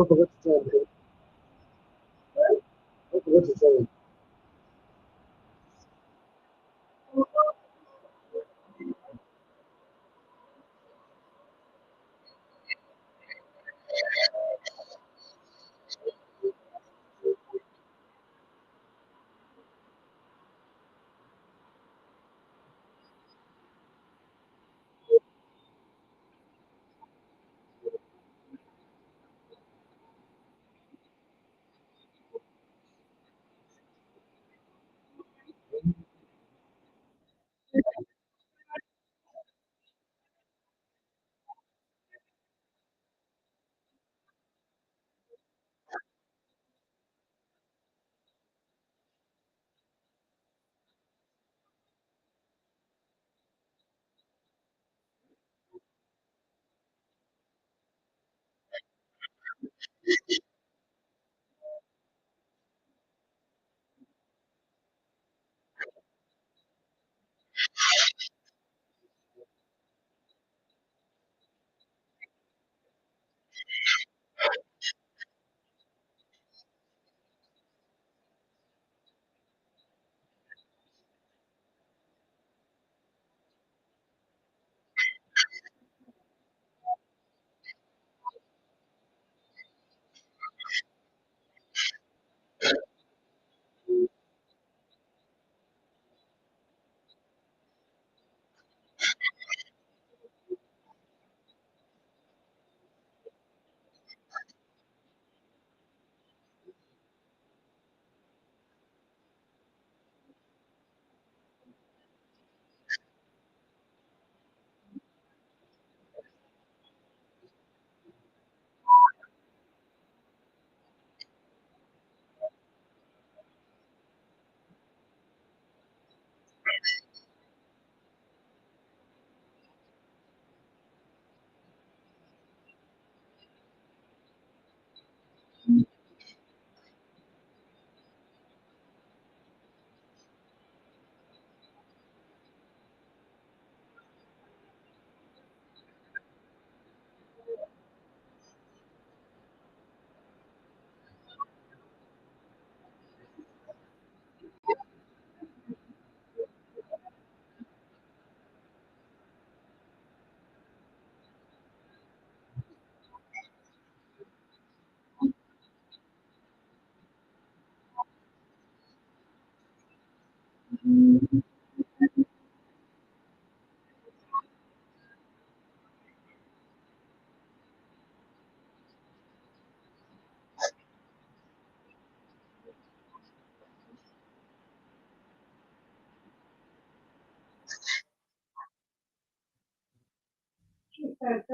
Don't forget to tell them. Don't forget to tell them.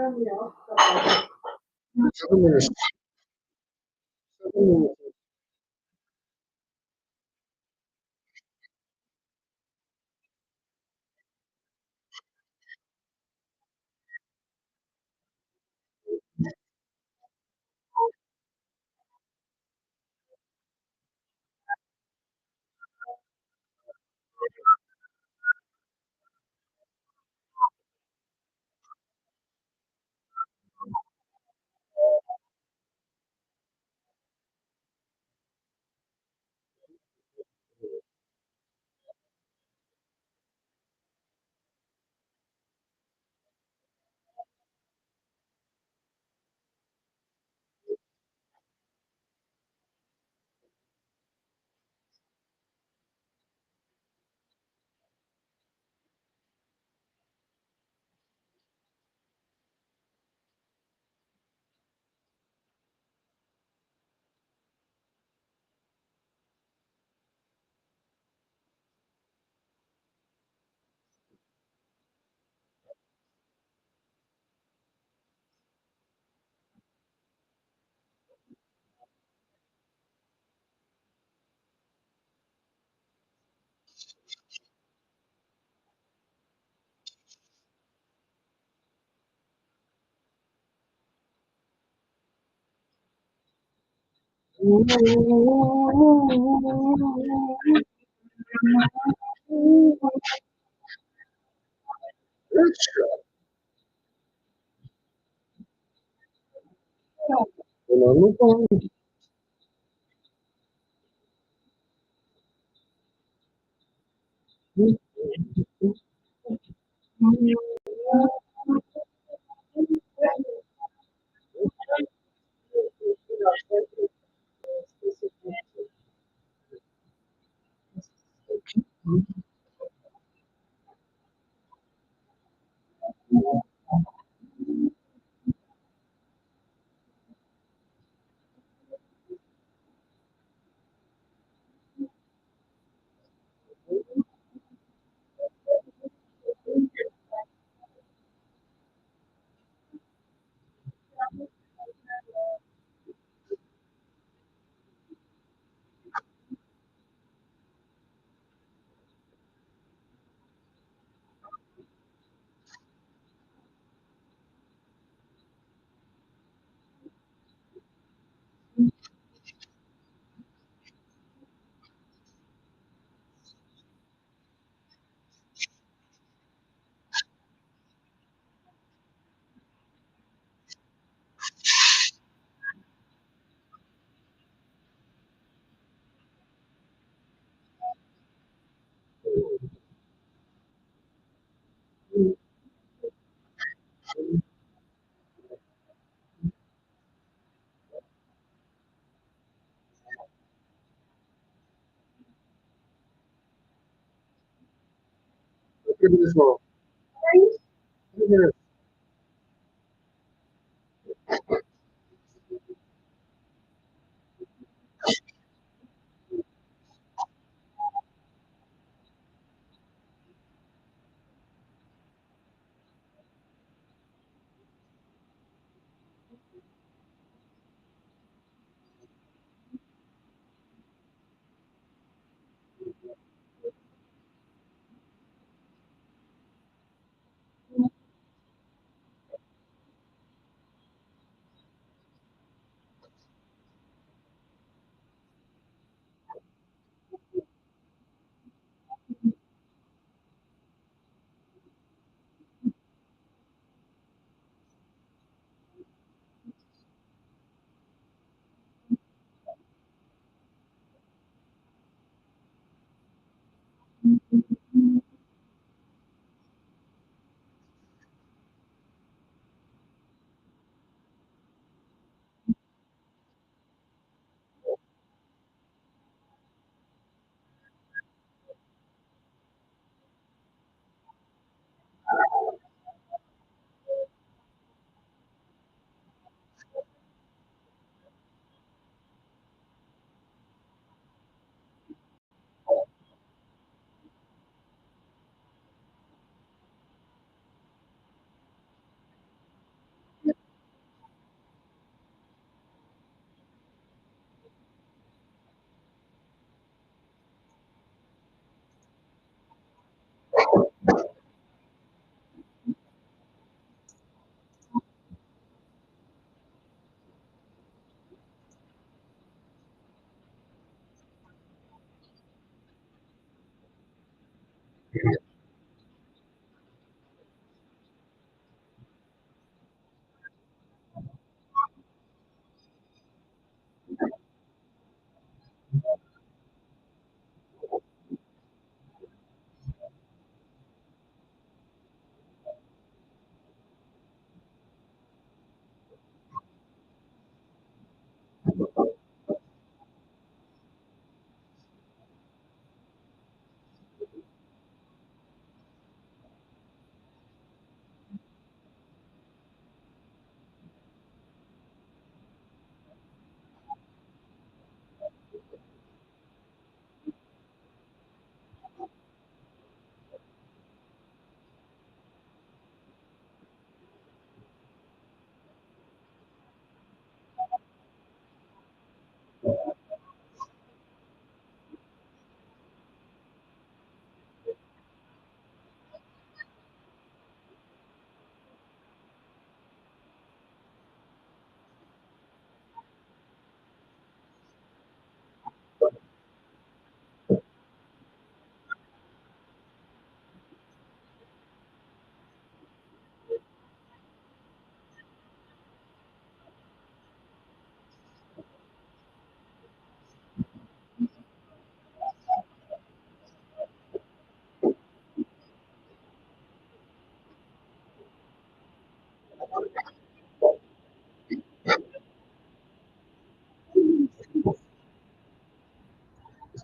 Yeah. 7 minutes. 7 minutes.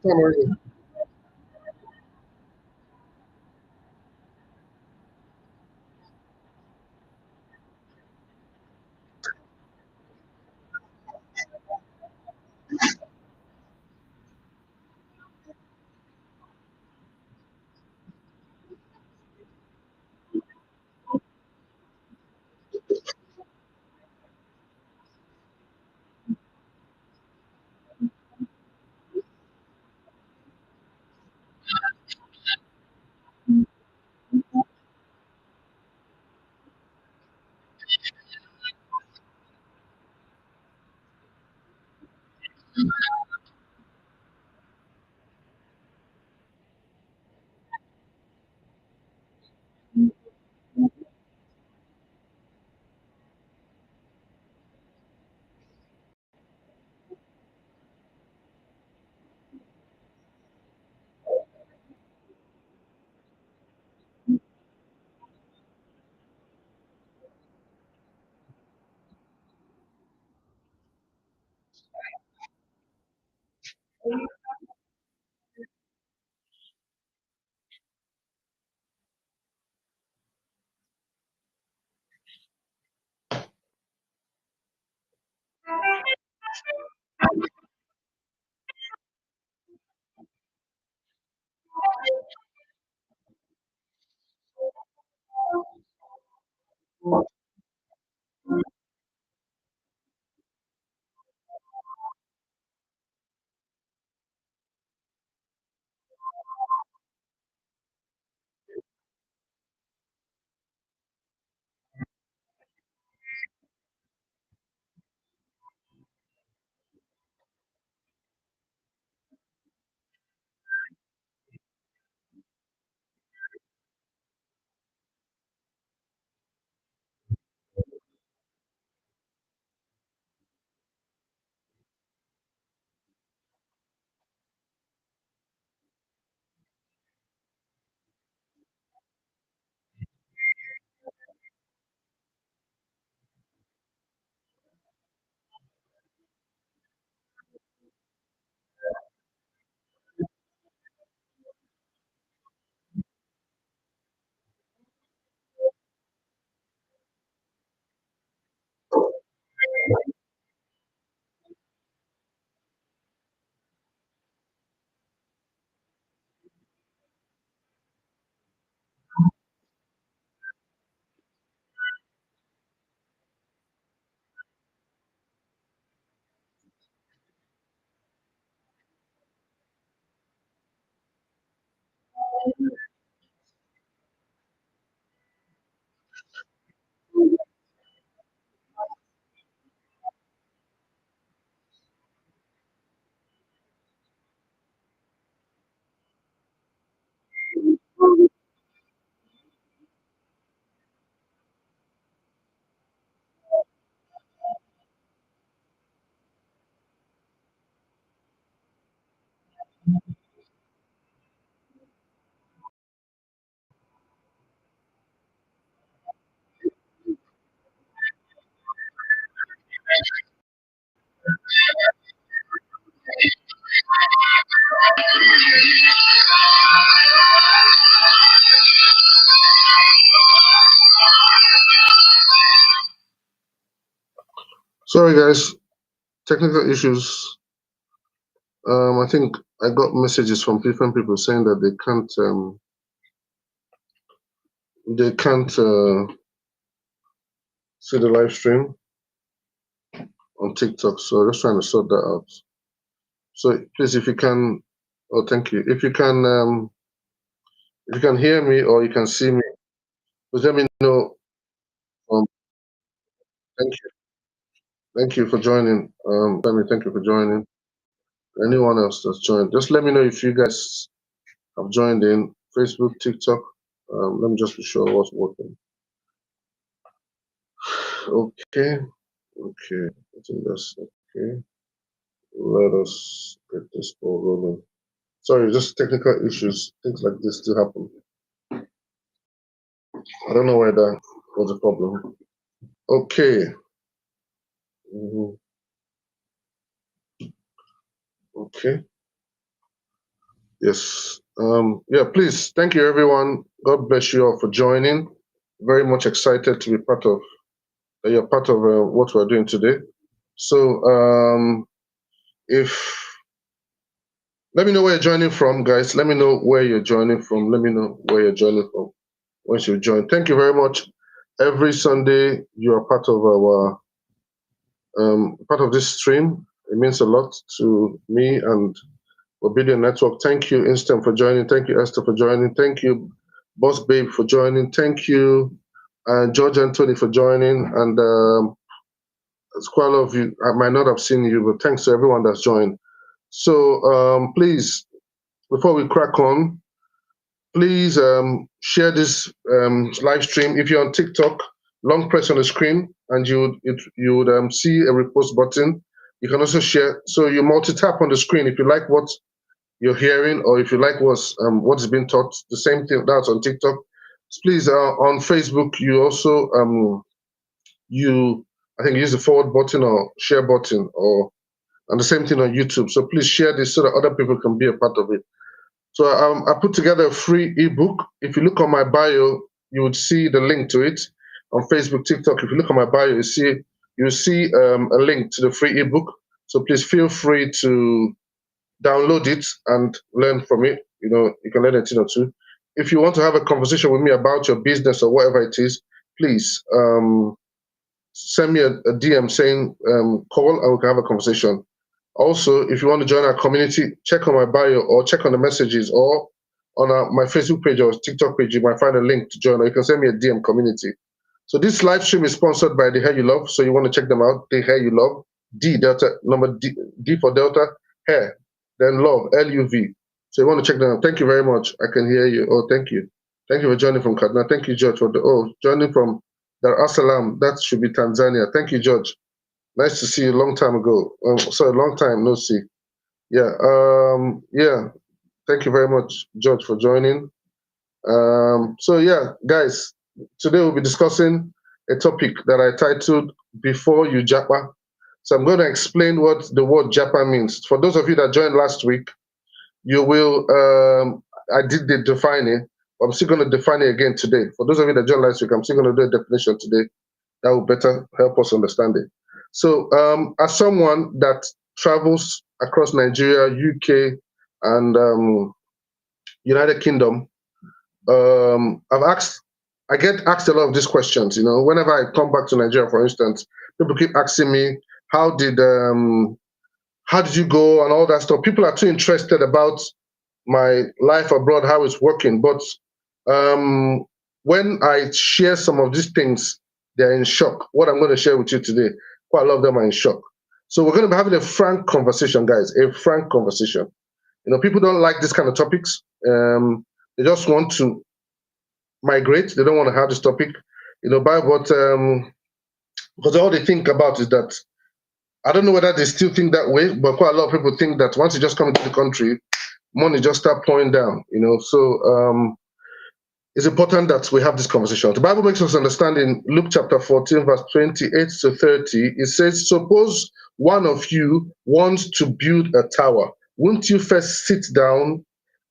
Summary. Sorry, guys. Technical issues. I think I got messages from different people saying that they can't see the live stream on TikTok. So I'm just trying to sort that out. So please, if you can, oh, thank you. If you can hear me or you can see me, please let me know. Thank you. Thank you for joining. Sammy, thank you for joining. Anyone else that's joined, just let me know if you guys have joined in Facebook, TikTok. Let me just be sure what's working. Okay. Okay. I think that's okay. Let us get this ball rolling. Sorry, just technical issues. Things like this do happen. I don't know why that was a problem. Okay. Mhm. Okay. Yes. Yeah, please. Thank you, everyone. God bless you all for joining. Very much excited to be part of, you're part of what we're doing today. So, if, let me know where you're joining from, guys. Let me know where you're joining from. Let me know where you're joining from once you join. Thank you very much. Every Sunday, you are part of our, part of this stream. It means a lot to me and Obedient Network. Thank you, Instant, for joining. Thank you, Esther, for joining. Thank you, Boss Babe, for joining. Thank you, George Anthony, for joining. And it's quite a lot of you. I might not have seen you, but thanks to everyone that's joined. So please, before we crack on, please share this live stream. If you're on TikTok, long press on the screen and you would see a repost button. You can also share. So you multi-tap on the screen if you like what you're hearing, or if you like what's been taught. The same thing that's on TikTok. Please, on Facebook, you also I think use the forward button or share button, or and the same thing on YouTube. So please share this so that other people can be a part of it. So I put together a free ebook. If you look on my bio, you would see the link to it on Facebook, TikTok. If you look on my bio, you see a link to the free ebook. So please feel free to download it and learn from it. You know, you can learn a thing or two. If you want to have a conversation with me about your business or whatever it is, please send me a DM saying call and we can have a conversation. Also, if you want to join our community, check on my bio or check on the messages, or on my Facebook page or TikTok page, you might find a link to join, or you can send me a DM community. So this live stream is sponsored by The Hair You Love, so you want to check them out. The Hair You Love, D for Delta, Hair, then Love, LUV. So you want to check them out. Thank you very much. I can hear you. Oh, thank you. Thank you for joining from Kaduna. Thank you, George, joining from Dar es Salaam. That should be Tanzania. Thank you, George. Nice to see you. Long time ago. Sorry, long time no see. Yeah. Yeah. Thank you very much, George, for joining. So yeah, guys, today we'll be discussing a topic that I titled "Before You Japa." So I'm going to explain what the word Japa means. For those of you that joined last week, you will. I did define it. I'm still going to define it again today. For those of you that joined last week, I'm still going to do a definition today that will better help us understand it. So, as someone that travels across Nigeria, UK, and United Kingdom, I get asked a lot of these questions. You know, whenever I come back to Nigeria, for instance, people keep asking me, how did you go and all that stuff. People are too interested about my life abroad, how it's working. But when I share some of these things, they're in shock. What I'm going to share with you today, quite a lot of them are in shock. So we're going to be having a frank conversation, guys, a frank conversation. You know, people don't like this kind of topics. They just want to migrate. They don't want to have this topic, you know, because all they think about is that, I don't know whether they still think that way, but quite a lot of people think that once you just come into the country, money just start pouring down, you know. So it's important that we have this conversation. The Bible makes us understand in Luke chapter 14, verse 28 to 30, it says, suppose one of you wants to build a tower. Won't you first sit down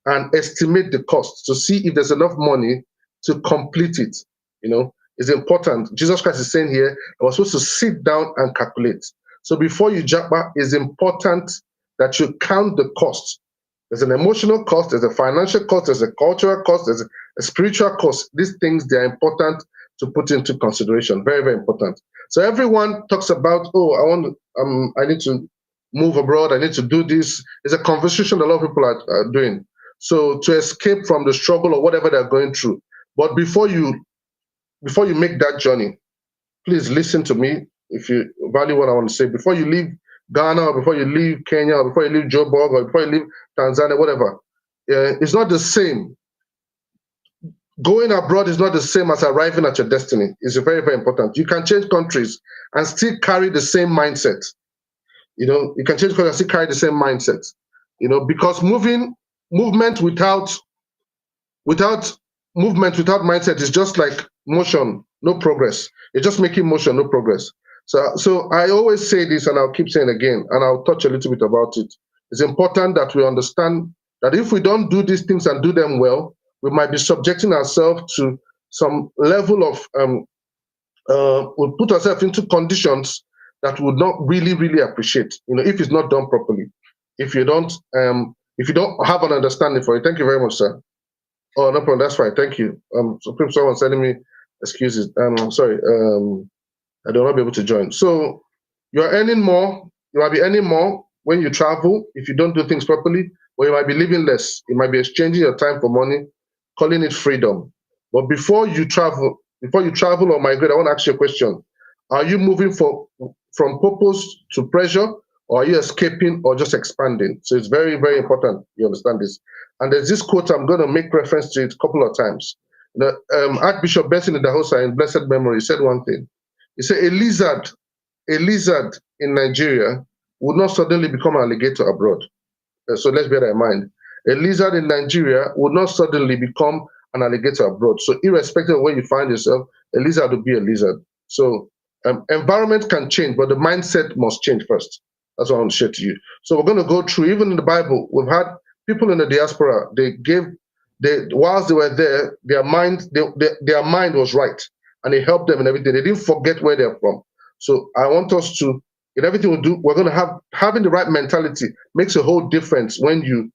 and estimate the cost to see if there's enough money to complete it? You know, it's important. Jesus Christ is saying here, I was supposed to sit down and calculate. So before you japa, it's important that you count the cost. There's an emotional cost, there's a financial cost, there's a cultural cost, there's a spiritual cost. These things, they are important to put into consideration. Very, very important. So everyone talks about, oh, I need to move abroad, I need to do this. It's a conversation a lot of people are doing. So to escape from the struggle or whatever they're going through. But before you make that journey, please listen to me. If you value what I want to say, before you leave Ghana, or before you leave Kenya, or before you leave Joburg, or before you leave Tanzania, whatever, it's not the same. Going abroad is not the same as arriving at your destiny. It's very, very important. You can change countries and still carry the same mindset. You know, you can change countries and still carry the same mindset. You know, because movement without mindset is just like motion, no progress. You're just making motion, no progress. So I always say this, and I'll keep saying again, and I'll touch a little bit about it. It's important that we understand that if we don't do these things and do them well, we might be subjecting ourselves to some level of we'll put ourselves into conditions that we would not really, really appreciate, if it's not done properly. If you don't have an understanding for it. Thank you very much, sir. Oh, no problem. That's fine. Thank you. Supreme, someone sending me excuses. Sorry. I will not be able to join. So you're earning more. You might be earning more when you travel if you don't do things properly, or you might be living less. You might be exchanging your time for money, calling it freedom. But before you travel or migrate, I want to ask you a question. Are you moving from purpose to pressure, or are you escaping or just expanding? So it's very, very important you understand this. And there's this quote I'm going to make reference to it a couple of times. Archbishop Benson Idahosa, in blessed memory, said one thing. He said, a lizard in Nigeria would not suddenly become an alligator abroad. So let's bear that in mind. A lizard in Nigeria would not suddenly become an alligator abroad. So irrespective of where you find yourself, a lizard will be a lizard. So environment can change, but the mindset must change first. That's what I want to share to you. So we're going to go through, even in the Bible, we've had people in the diaspora, whilst they were there, their mind was right, and it helped them in everything. They didn't forget where they're from. So I want us to, in everything we do, we're going to having the right mentality makes a whole difference when you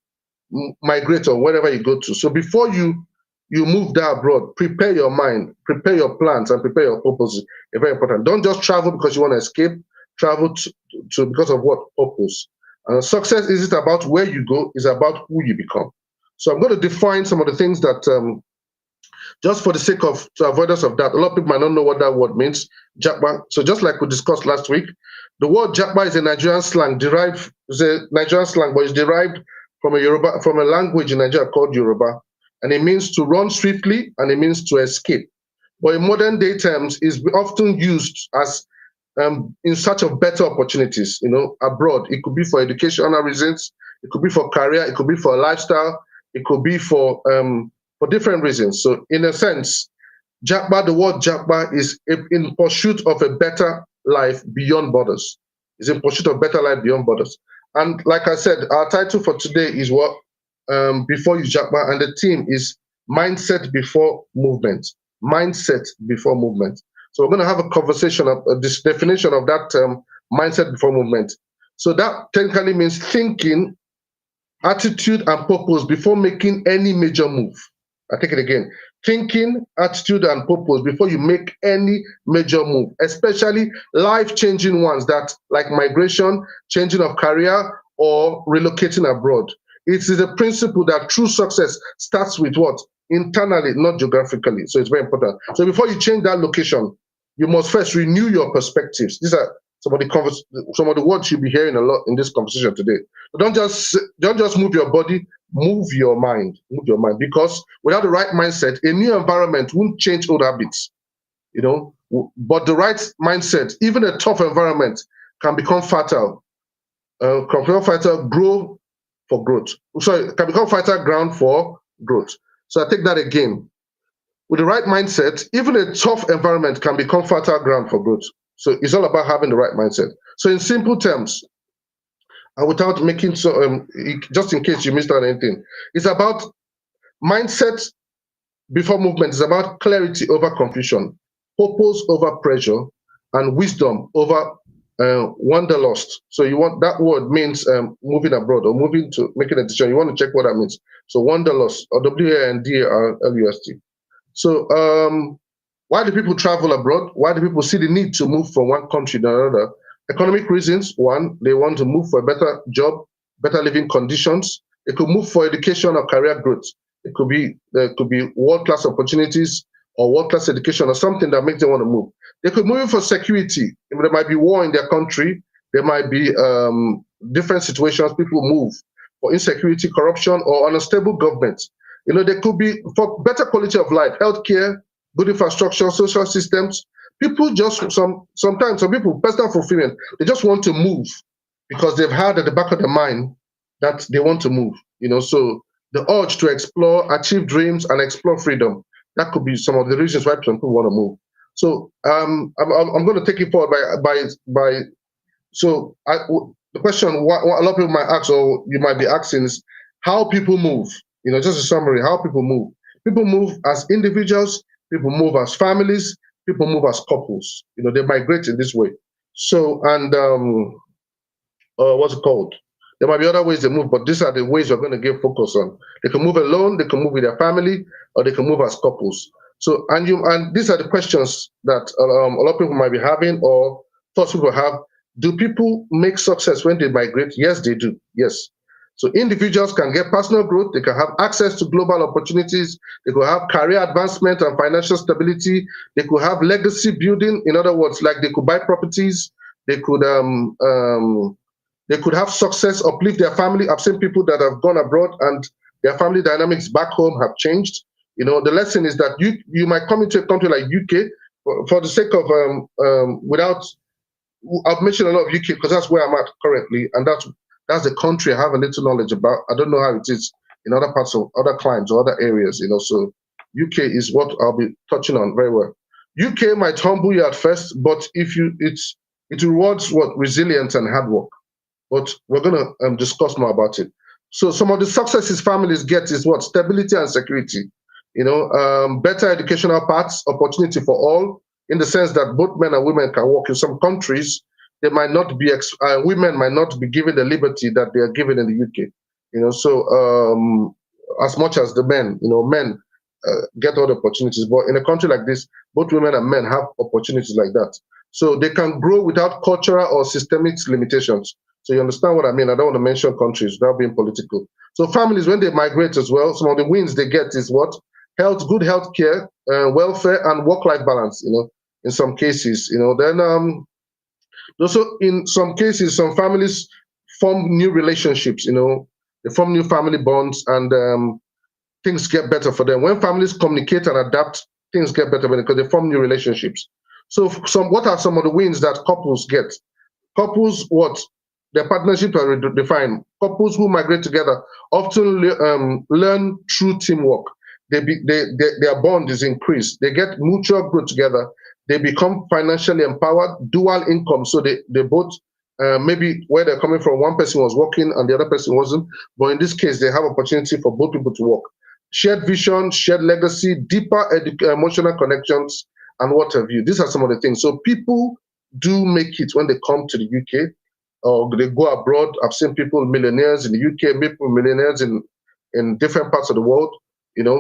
migrate or wherever you go to. So before you move there abroad, prepare your mind, prepare your plans, and prepare your purposes. It's very important. Don't just travel because you want to escape. Travel to because of what purpose. Success isn't about where you go; it's about who you become. So I'm going to define some of the things that, just for the sake of avoidance of that, a lot of people might not know what that word means. Japa. So just like we discussed last week, the word Japa is a Nigerian slang but it's derived from a language in Nigeria called Yoruba, and it means to run swiftly and it means to escape. But in modern day terms, is often used as in search of better opportunities, abroad. It could be for educational reasons, it could be for career, it could be for a lifestyle, it could be for different reasons. So in a sense, Japa, the word Japa is in pursuit of a better life beyond borders. It's in pursuit of better life beyond borders. And like I said, our title for today is what? Before you Japa, and the theme is mindset before movement. Mindset before movement. So we're going to have a conversation of this definition of that term, mindset before movement. So that technically means thinking, attitude, and purpose before making any major move. I take it again. Thinking, attitude, and purpose before you make any major move, especially life-changing ones that like migration, changing of career, or relocating abroad. It is a principle that true success starts with what? Internally, not geographically. So it's very important. So before you change that location, you must first renew your perspectives. These are some of the words you'll be hearing a lot in this conversation today. But don't just move your body, move your mind. Move your mind, because without the right mindset, a new environment won't change old habits. But the right mindset, even a tough environment, can become fertile. Grow for growth. Sorry, can become fertile ground for growth. So I take that again. With the right mindset, even a tough environment can become fertile ground for growth. So it's all about having the right mindset. So in simple terms, and without making just in case you missed out anything, it's about mindset before movement. It's about clarity over confusion, purpose over pressure, and wisdom over wanderlust. So you want that word means moving abroad or moving to making a decision. You want to check what that means. So wanderlust, or WANDARLUST. So why do people travel abroad? Why do people see the need to move from one country to another? Economic reasons. One, they want to move for a better job, better living conditions. They could move for education or career growth. There could be world-class opportunities or world-class education or something that makes them want to move. They could move for security. There might be war in their country. There might be different situations. People move for insecurity, corruption, or unstable government. There could be for better quality of life, healthcare, good infrastructure, social systems. People just sometimes some people personal fulfillment. They just want to move because they've had at the back of their mind that they want to move. So the urge to explore, achieve dreams, and explore freedom. That could be some of the reasons why some people want to move. So I'm going to take it forward the question what a lot of people might ask, or you might be asking, is how people move. Just a summary, how people move. People move as individuals, people move as families, people move as couples. They migrate in this way. So, and what's it called? There might be other ways they move, but these are the ways we're going to give focus on. They can move alone, they can move with their family, or they can move as couples. So, and these are the questions that a lot of people might be having, or thoughts people have. Do people make success when they migrate? Yes, they do. Yes. So individuals can get personal growth, they can have access to global opportunities, they could have career advancement and financial stability, they could have legacy building. In other words, like they could buy properties, they could have success, uplift their family. I've seen people that have gone abroad and their family dynamics back home have changed. The lesson is that you might come into a country like UK for the sake of without. I've mentioned a lot of UK because that's where I'm at currently, and that's the country I have a little knowledge about. I don't know how it is in other parts of other climes or other areas. So UK is what I'll be touching on very well. UK might humble you at first, but it rewards what resilience and hard work. But we're going to discuss more about it. So some of the successes families get is what? Stability and security. Better educational paths, opportunity for all, in the sense that both men and women can work. In some countries, they might not be women might not be given the liberty that they are given in the UK. So as much as the men, men get all the opportunities, but in a country like this, both women and men have opportunities like that. So they can grow without cultural or systemic limitations. So you understand what I mean? I don't want to mention countries without being political. So families, when they migrate as well, some of the wins they get is what? Good health care, welfare, and work-life balance, in some cases. Then also in some cases, some families form new relationships, they form new family bonds, and things get better for them. When families communicate and adapt, things get better because they form new relationships. So what are some of the wins that couples get? Couples, what? Their partnership are defined. Couples who migrate together often learn through teamwork. Their bond is increased. They get mutual growth together. They become financially empowered, dual income. So they both, maybe where they're coming from, one person was working and the other person wasn't. But in this case, they have opportunity for both people to work. Shared vision, shared legacy, deeper emotional connections, and what have you. These are some of the things. So people do make it when they come to the UK or they go abroad. I've seen people, millionaires in the UK, people millionaires in different parts of the world.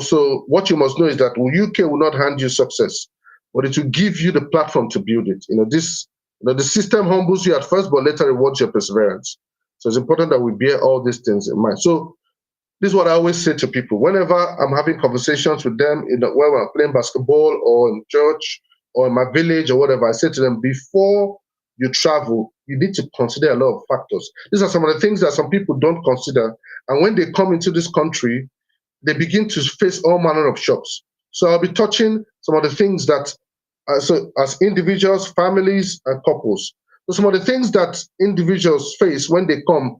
So what you must know is that UK will not hand you success, but it will give you the platform to build it. The system humbles you at first, but later rewards your perseverance. So it's important that we bear all these things in mind. So this is what I always say to people whenever I'm having conversations with them, whether we're playing basketball or in church or in my village or whatever. I say to them, before you travel, you need to consider a lot of factors. These are some of the things that some people don't consider. And when they come into this country, they begin to face all manner of shocks. So I'll be touching some of the things that, so as individuals, families, and couples. So some of the things that individuals face when they come,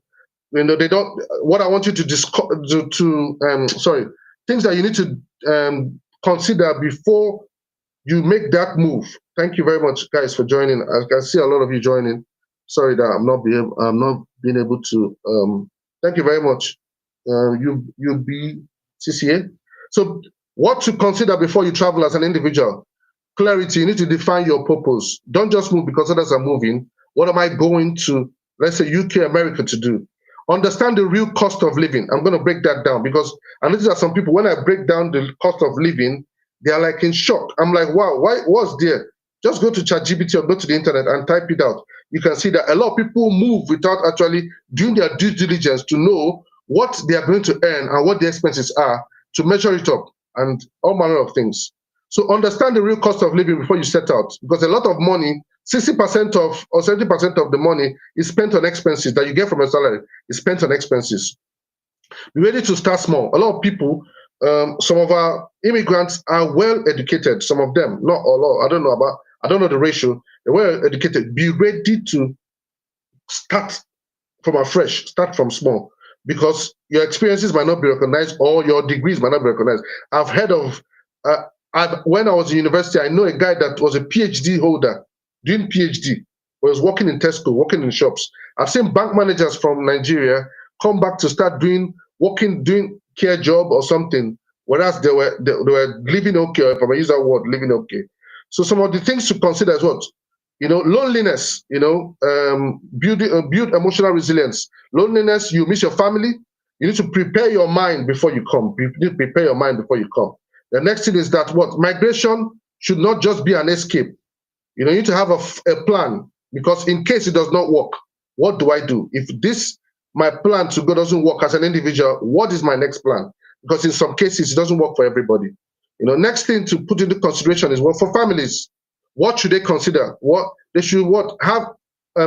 they don't. What I want you to things that you need to consider before you make that move. Thank you very much, guys, for joining. I can see a lot of you joining. Sorry that I'm not being able to. Thank you very much. You be CCA. So what to consider before you travel as an individual? Clarity. You need to define your purpose. Don't just move because others are moving. What am I going to, let's say, UK, America to do? Understand the real cost of living. I'm going to break that down because I notice that some people, when I break down the cost of living, they are like in shock. I'm like, wow, what's there? Just go to ChatGPT or go to the internet and type it out. You can see that a lot of people move without actually doing their due diligence to know what they are going to earn and what the expenses are, to measure it up and all manner of things. So understand the real cost of living before you set out, because a lot of money, 60% of or 70% of the money is spent on expenses that you get from a salary, is spent on expenses. Be ready to start small. A lot of people, some of our immigrants are well educated, some of them, not a lot. I don't know the ratio. They're well educated. Be ready to start from afresh, start from small, because your experiences might not be recognized or your degrees might not be recognized. I've heard of, when I was in university, I know a guy that was a PhD holder, doing PhD, was working in Tesco, working in shops. I've seen bank managers from Nigeria come back to start doing working, doing care job or something, whereas they were living okay, or if I may use that word, living okay. So some of the things to consider is what, loneliness. Build emotional resilience. Loneliness, you miss your family. You need to prepare your mind before you come. You need to prepare your mind before you come. The next thing is that what, migration should not just be an escape. You need to have a plan, because in case it does not work, what do I do? If my plan to go doesn't work as an individual, what is my next plan? Because in some cases, it doesn't work for everybody. Next thing to put into consideration is, for families, what should they consider? What they should have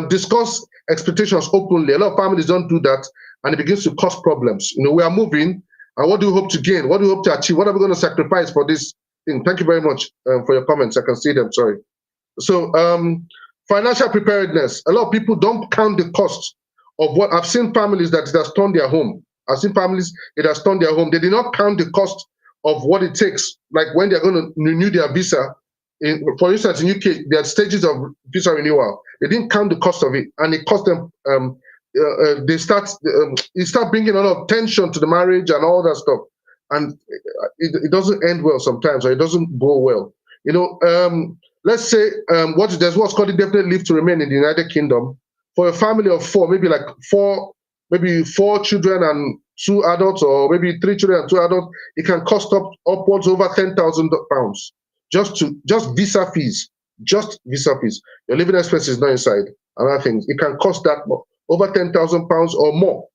discuss expectations openly. A lot of families don't do that, and it begins to cause problems. We are moving, and what do we hope to gain? What do we hope to achieve? What are we going to sacrifice for this thing? Thank you very much for your comments. I can see them. Sorry. So financial preparedness. A lot of people don't count the cost of what. I've seen families that it has turned their home. I've seen families it has turned their home. They did not count the cost of what it takes, like when they're going to renew their visa. For instance, in UK, there are stages of visa renewal. They didn't count the cost of it, and it cost them. It start bringing a lot of tension to the marriage and all that stuff, and it doesn't end well sometimes, or it doesn't go well. Let's say there's what's called indefinite leave to remain in the United Kingdom for a family of four, maybe four children and two adults, or maybe three children and two adults. It can cost upwards over £10,000 just visa fees. Just visa fees. Your living expenses not inside. Other things, it can cost that over £10,000 or more.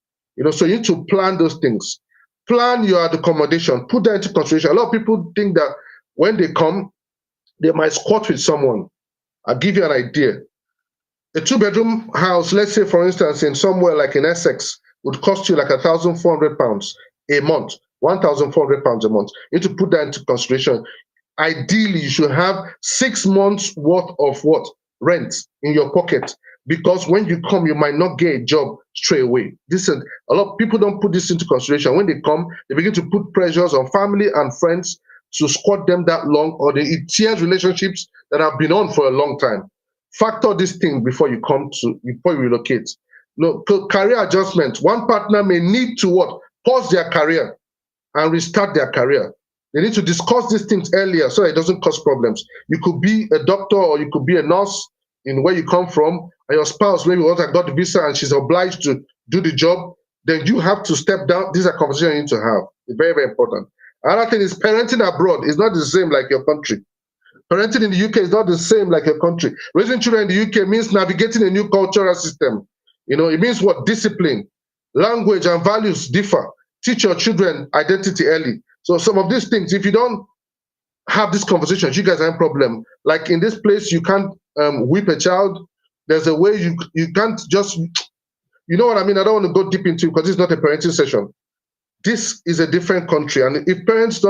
So you need to plan those things. Plan your accommodation. Put that into consideration. A lot of people think that when they come, they might squat with someone. I'll give you an idea. A 2-bedroom house, let's say for instance, in somewhere like in Essex, would cost you like £1,400 a month, £1,400 a month. You need to put that into consideration. Ideally, you should have 6 months worth of rent in your pocket, because when you come, you might not get a job straight away. A lot of people don't put this into consideration. When they come, they begin to put pressures on family and friends to squat them that long, or it tears relationships that have been on for a long time. Factor this thing before you relocate. Career adjustment. One partner may need to pause their career and restart their career. They need to discuss these things earlier so that it doesn't cause problems. You could be a doctor, or you could be a nurse in where you come from, and your spouse maybe got the visa and she's obliged to do the job. Then you have to step down. These are conversations you need to have. It's very, very important. Another thing is parenting abroad is not the same like your country. Parenting in the UK is not the same like your country. Raising children in the UK means navigating a new cultural system. It means discipline, language, and values differ. Teach your children identity early. So some of these things, if you don't have these conversations, you guys have a problem. Like in this place, you can't whip a child. There's a way you can't just, you know what I mean? I don't want to go deep into it because it's not a parenting session. This is a different country, and if parents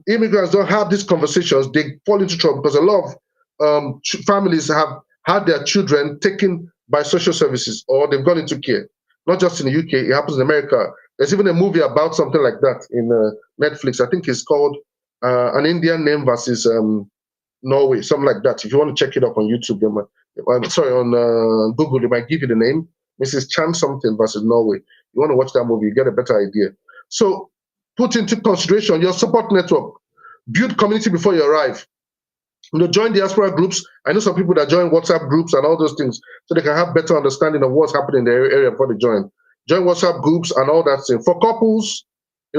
immigrants don't have these conversations, they fall into trouble, because a lot of families have had their children taken by social services, or they've gone into care. Not just in the UK, it happens in America. There's even a movie about something like that in Netflix. I think it's called An Indian Name versus Norway, something like that. If you want to check it up on YouTube, on Google, they might give you the name. Mrs. Chan something versus Norway. You want to watch that movie, you get a better idea. So put into consideration your support network. Build community before you arrive. Join diaspora groups. I know some people that join WhatsApp groups and all those things, so they can have better understanding of what's happening in the area before they join. Join WhatsApp groups and all that thing. For couples,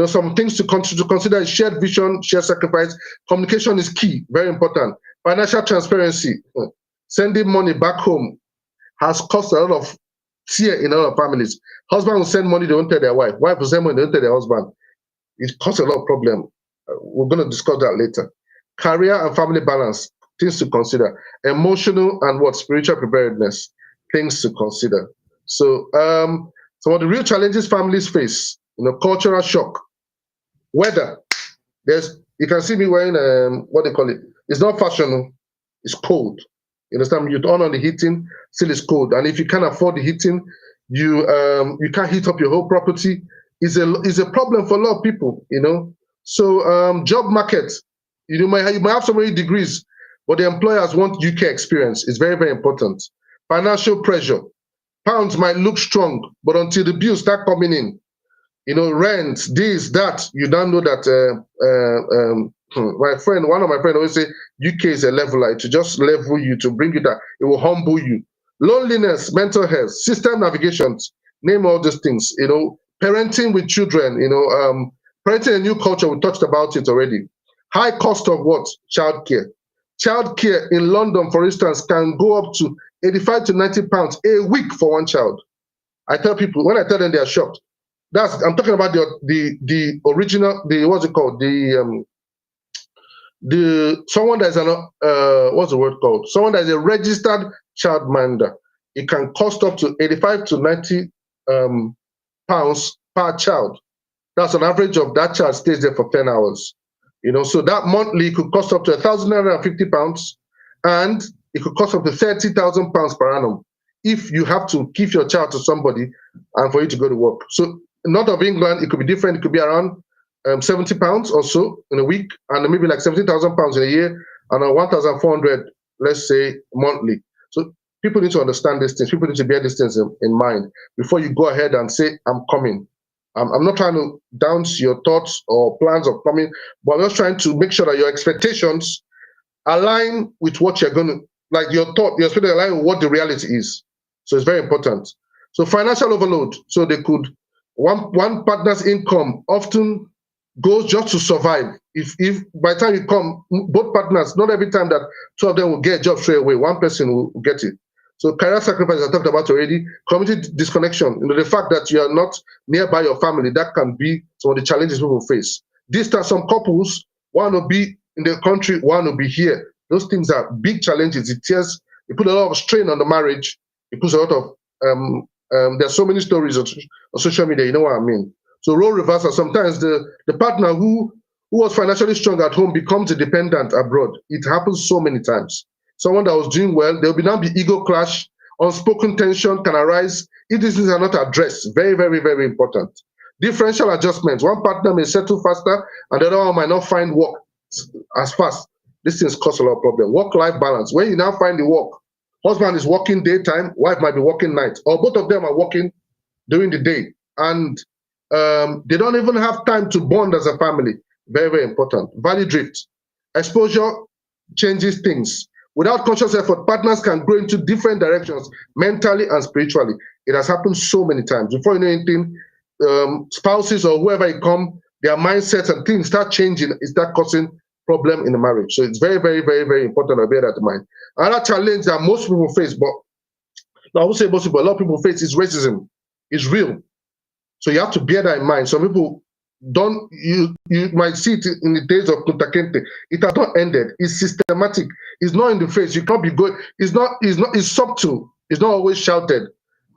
some things to consider is shared vision, shared sacrifice. Communication is key, very important. Financial transparency. Sending money back home has caused a lot of fear in a lot of families. Husband will send money, they won't tell their wife. Wife will send money, they won't tell their husband. It causes a lot of problem. We're going to discuss that later. Career and family balance, things to consider. Emotional and spiritual preparedness, things to consider. So some of the real challenges families face, cultural shock. Weather. You can see me wearing what they call it. It's not fashionable, it's cold. You understand? You turn on the heating, still it's cold. And if you can't afford the heating, you can't heat up your whole property. Is a problem for a lot of people, So job market, you might have so many degrees, but the employers want UK experience. It's very, very important. Financial pressure. Pounds might look strong, but until the bills start coming in, rent, this, that. You don't know that. One of my friends always say, UK is a leveler. To just level you, to bring you down. It will humble you. Loneliness, mental health, system navigations, name all these things. Parenting with children. Parenting a new culture. We touched about it already. High cost of what? Childcare. Childcare in London, for instance, can go up to 85 to 90 pounds a week for one child. I tell people, when I tell them, they are shocked. I'm talking about the original, what's it called? Someone that's what's the word called? Someone that is a registered childminder. It can cost up to 85 to 90 pounds per child. That's an average of that child stays there for 10 hours. So that monthly could cost up to £1,950, and it could cost up to £30,000 per annum if you have to give your child to somebody and for you to go to work. So north of England, it could be different. It could be around £70 or so in a week, and maybe like £17,000 in a year, and 1,400, let's say, monthly. So people need to understand these things. People need to bear these things in mind before you go ahead and say, I'm coming. I'm not trying to downs your thoughts or plans of coming, but I'm just trying to make sure that your expectations align with what you're going to, like your expectations align with what the reality is. So it's very important. So financial overload. So they could, one partner's income often goes just to survive. If by the time you come, both partners, not every time that two of them will get a job straight away, one person will get it. So career sacrifice, I talked about already. Community disconnection, the fact that you are not nearby your family, that can be some of the challenges people face. Distance, some couples, one will be in the country, one will be here. Those things are big challenges. It put a lot of strain on the marriage. It puts a lot of, there's so many stories on social media, you know what I mean? So role reversal, sometimes the partner who was financially strong at home becomes a dependent abroad. It happens so many times. Someone that was doing well, there will now be ego clash, unspoken tension can arise if these things are not addressed. Very, very, very important. Differential adjustments. One partner may settle faster and the other one might not find work as fast. These things cause a lot of problem. Work-life balance. When you now find the work, husband is working daytime, wife might be working night, or both of them are working during the day, and they don't even have time to bond as a family. Very, very important. Value drift. Exposure changes things. Without conscious effort, partners can grow into different directions, mentally and spiritually. It has happened so many times. Before you know anything, spouses or whoever you come, their mindsets and things start changing. It start causing problem in the marriage. So it's very, very, very, very important to bear that in mind. Another challenge that most people face, but I would say most people, a lot of people face, is racism. It's real. So you have to bear that in mind. Some people don't, you might see it in the days of Kunta Kinte. It has not ended. It's systematic. It's not in the face. You can't be good. It's subtle. It's not always shouted,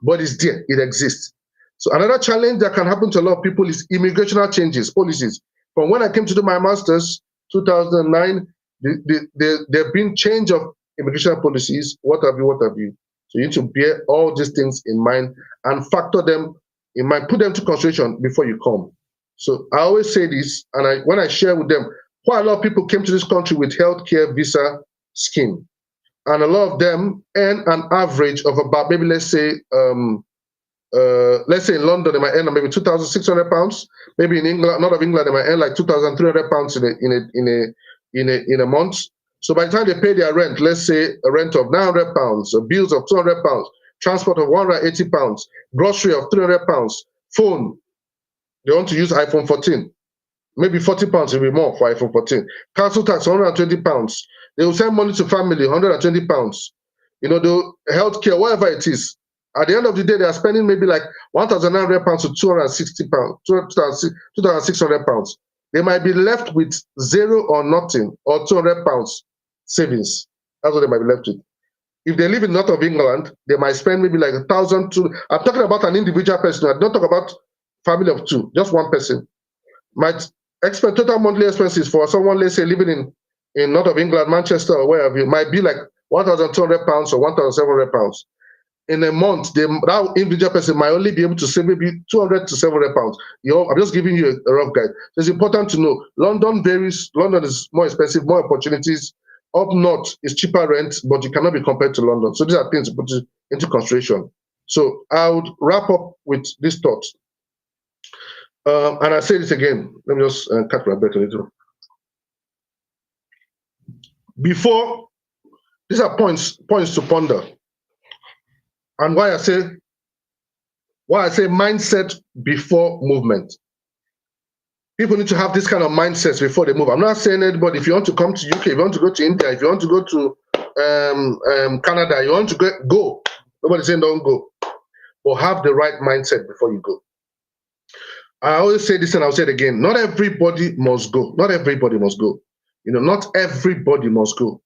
but it's there. It exists. So another challenge that can happen to a lot of people is immigrational changes, policies. From when I came to do my master's, 2009, there have been change of immigration policies, what have you. So you need to bear all these things in mind and factor them in mind, put them to consideration before you come. So I always say this, and when I share with them, quite a lot of people came to this country with healthcare visa scheme, and a lot of them earn an average of about, maybe let's say in London they might earn maybe £2,600. Maybe in England, not of England, they might earn like £2,300 in a month. So by the time they pay their rent, let's say a rent of £900, bills of £200, transport of £180, grocery of £300, phone. They want to use iPhone 14. Maybe £40 will be more for iPhone 14. Council tax, £120. They will send money to family, £120. The healthcare, whatever it is. At the end of the day, they are spending maybe like £1,900 to £260, £2,600. They might be left with zero or nothing, or £200 savings. That's what they might be left with. If they live in north of England, they might spend maybe like 1,000 to. I'm talking about an individual person. I don't talk about family of two, just one person. Might expect total monthly expenses for someone, let's say, living in north of England, Manchester, or wherever, might be like £1,200 or £1,700. In a month, that individual person might only be able to save maybe £200 to £700. I'm just giving you a rough guide. So it's important to know. London varies. London is more expensive, more opportunities. Up north is cheaper rent, but it cannot be compared to London. So these are things to put into consideration. So I would wrap up with this thought. And I say this again. Let me just cut my breath a little. Before, these are points to ponder, and why I say mindset before movement. People need to have this kind of mindsets before they move. I'm not saying anybody, if you want to come to UK, if you want to go to India, if you want to go to Canada, you want to go. Nobody's saying don't go, but have the right mindset before you go. I always say this and I'll say it again. Not everybody must go. Not everybody must go. Not everybody must go,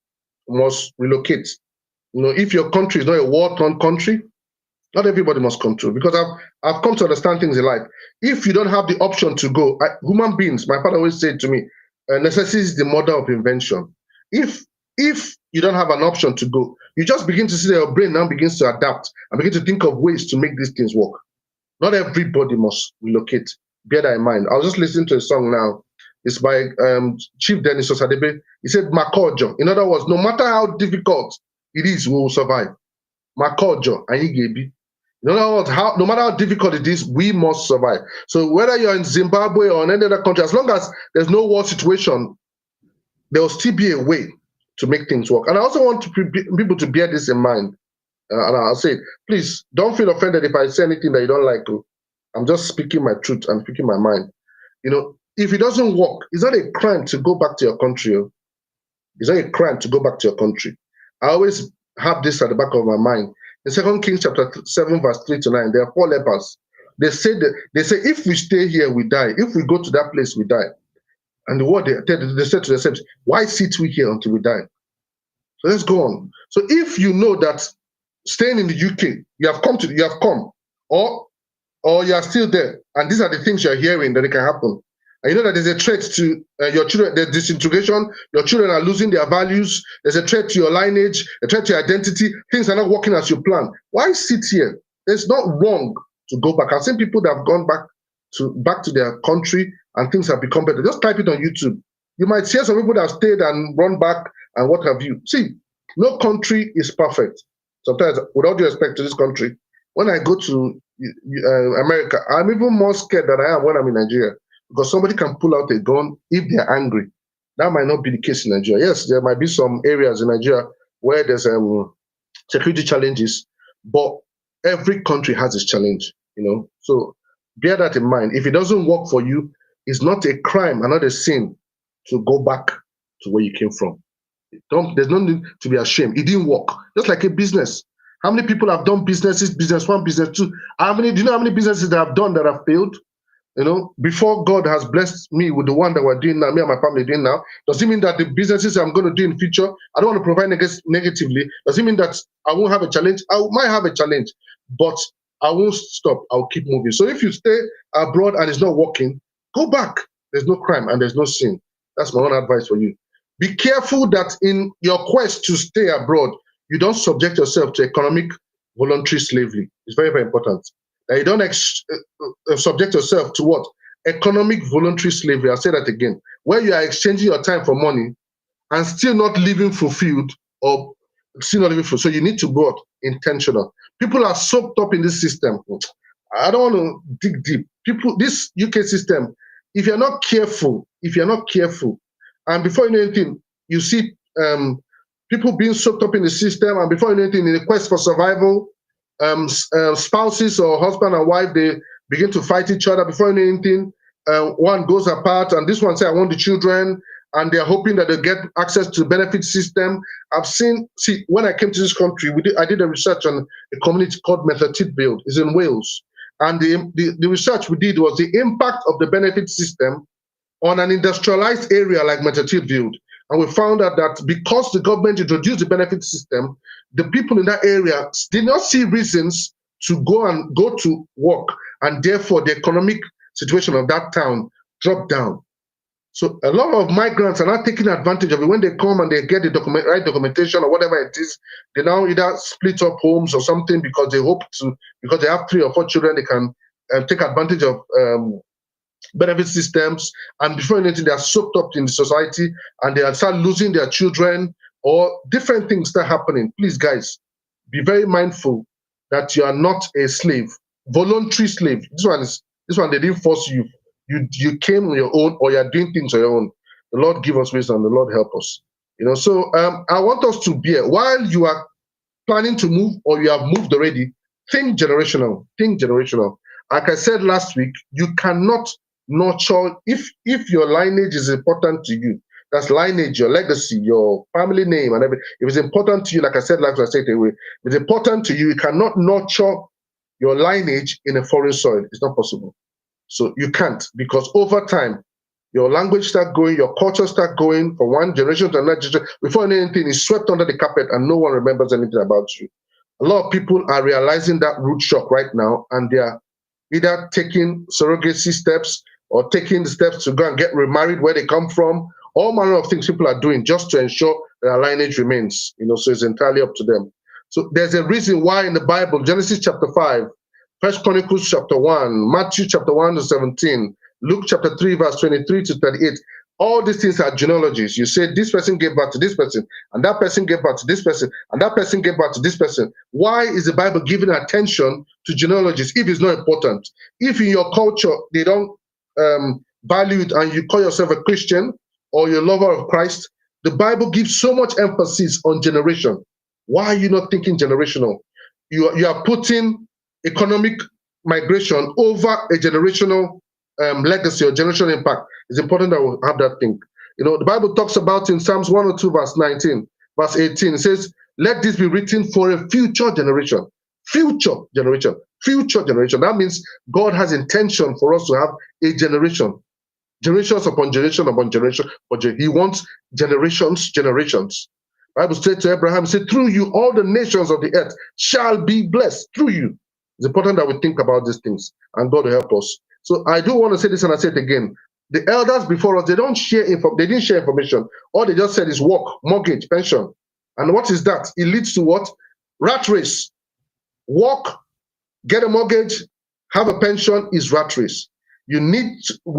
must relocate. If your country is not a war-torn country, not everybody must come through. Because I've come to understand things in life. If you don't have the option to go, human beings, my father always said to me, necessity is the mother of invention. If you don't have an option to go, you just begin to see that your brain now begins to adapt and begin to think of ways to make these things work. Not everybody must relocate. Bear that in mind. I was just listening to a song now. It's by Chief Dennis Osadebe. He said, Makojo. In other words, no matter how difficult it is, we will survive. Makojo, and Igebi. In other words, no matter how difficult it is, we must survive. So whether you're in Zimbabwe or in any other country, as long as there's no war situation, there will still be a way to make things work. And I also want people to bear this in mind. And I'll say, please don't feel offended if I say anything that you don't like. I'm just speaking my truth and speaking my mind. If it doesn't work, it's not a crime to go back to your country. It's not a crime to go back to your country. I always have this at the back of my mind. In 2 Kings chapter 7, verse 3 to 9, there are 4 lepers. They say if we stay here, we die. If we go to that place, we die. And the word they said to themselves, why sit we here until we die? So let's go on. So if you know that staying in the UK, you have come, or you are still there, and these are the things you're hearing that it can happen. And you know that there's a threat to your children, there's disintegration, your children are losing their values, there's a threat to your lineage, a threat to your identity, things are not working as you plan. Why sit here? It's not wrong to go back. I've seen people that have gone back to their country and things have become better. Just type it on YouTube. You might see some people that have stayed and run back and what have you. See, no country is perfect. Sometimes, with all due respect to this country, when I go to America, I'm even more scared than I am when I'm in Nigeria, because somebody can pull out a gun if they're angry. That might not be the case in Nigeria. Yes, there might be some areas in Nigeria where there's security challenges, but every country has its challenge, So bear that in mind. If it doesn't work for you, it's not a crime and not a sin to go back to where you came from. There's no need to be ashamed. It didn't work. Just like a business. How many people have done businesses, business 1, business 2? Do you know how many businesses that have done that have failed? Before God has blessed me with the one that we're doing now, me and my family doing now, does it mean that the businesses I'm going to do in future, I don't want to provide negatively? Does it mean that I won't have a challenge? I might have a challenge, but I won't stop. I'll keep moving. So if you stay abroad and it's not working, go back. There's no crime and there's no sin. That's my own advice for you. Be careful that in your quest to stay abroad, you don't subject yourself to economic voluntary slavery. It's very, very important. That you don't subject yourself to what? Economic voluntary slavery. I'll say that again. Where you are exchanging your time for money and still not living fulfilled or still not living fulfilled. So you need to be intentional. People are soaked up in this system. I don't want to dig deep. This UK system, if you're not careful, and before you know anything, you see people being soaked up in the system, and before you know anything, in the quest for survival, spouses or husband and wife, they begin to fight each other. Before you know anything, one goes apart, and this one say, I want the children, and they're hoping that they get access to the benefit system. When I came to this country, I did a research on a community called Build. It's in Wales. And the research we did was the impact of the benefit system on an industrialized area like Build. And we found out that because the government introduced the benefit system, the people in that area did not see reasons to go to work, and therefore the economic situation of that town dropped down. So a lot of migrants are not taking advantage of it. When they come and they get the right documentation or whatever it is, they now either split up homes or something because they have 3 or 4 children, they can take advantage of benefit systems, and before anything, they are soaked up in the society and they start losing their children, or different things start happening. Please, guys, be very mindful that you are not a slave, voluntary slave. This one they didn't force you. you came on your own, or you're doing things on your own. The Lord give us wisdom. The Lord help us. So I want us to bear while you are planning to move, or you have moved already. Think generational. Think generational. Like I said last week, you cannot nurture if your lineage is important to you. That's lineage, your legacy, your family name, and everything. If it's important to you, like I said, like I said away, if it's important to you, you cannot nurture your lineage in a foreign soil. It's not possible. So you can't, because over time, your language start going, your culture start going from one generation to another generation. Before anything is swept under the carpet and no one remembers anything about you. A lot of people are realizing that root shock right now, and they are either taking surrogacy steps or taking the steps to go and get remarried where they come from. All manner of things people are doing just to ensure their lineage remains. So it's entirely up to them. So there's a reason why in the Bible, Genesis chapter 5, First Chronicles chapter 1, Matthew chapter 1 to 17, Luke chapter 3, verse 23 to 38. All these things are genealogies. You say this person gave birth to this person, and that person gave birth to this person, and that person gave birth to this person. Why is the Bible giving attention to genealogies if it's not important? If in your culture they don't value it, and you call yourself a Christian or you're a lover of Christ, the Bible gives so much emphasis on generation. Why are you not thinking generational? You are putting economic migration over a generational legacy or generational impact. It's important that we have that thing. The Bible talks about in Psalms 102, verse 19, verse 18, it says, let this be written for a future generation. Future generation. Future generation. That means God has intention for us to have a generation. Generations upon generation upon generation. But he wants generations. The Bible said to Abraham, said, through you, all the nations of the earth shall be blessed. Through you. It's important that we think about these things, and God will help us. So I do want to say this, and I say it again. The elders before us, they didn't share information. All they just said is work, mortgage, pension. And what is that? It leads to what? Rat race. Work, get a mortgage, have a pension is rat race. We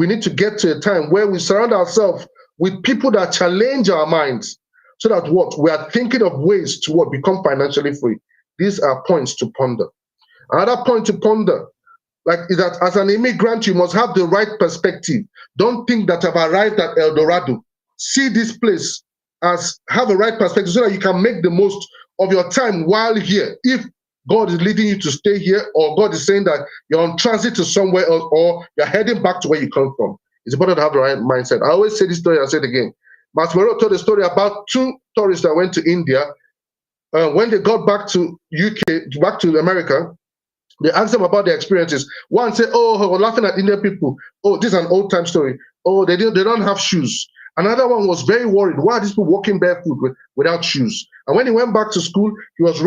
need to get to a time where we surround ourselves with people that challenge our minds, so that what? We are thinking of ways to become financially free. These are points to ponder. Another point to ponder, is that as an immigrant, you must have the right perspective. Don't think that I've arrived at El Dorado. See this place as have a right perspective, so that you can make the most of your time while here. If God is leading you to stay here, or God is saying that you're on transit to somewhere else, or you're heading back to where you come from, it's important to have the right mindset. I always say this story, I say it again. Masmero told a story about two tourists that went to India. When they got back to UK, back to America, they asked them about their experiences. One said, oh, we're laughing at Indian people. Oh, this is an old time story. Oh, they don't have shoes. Another one was very worried. Why are these people walking barefoot without shoes? And when he went back to school, he was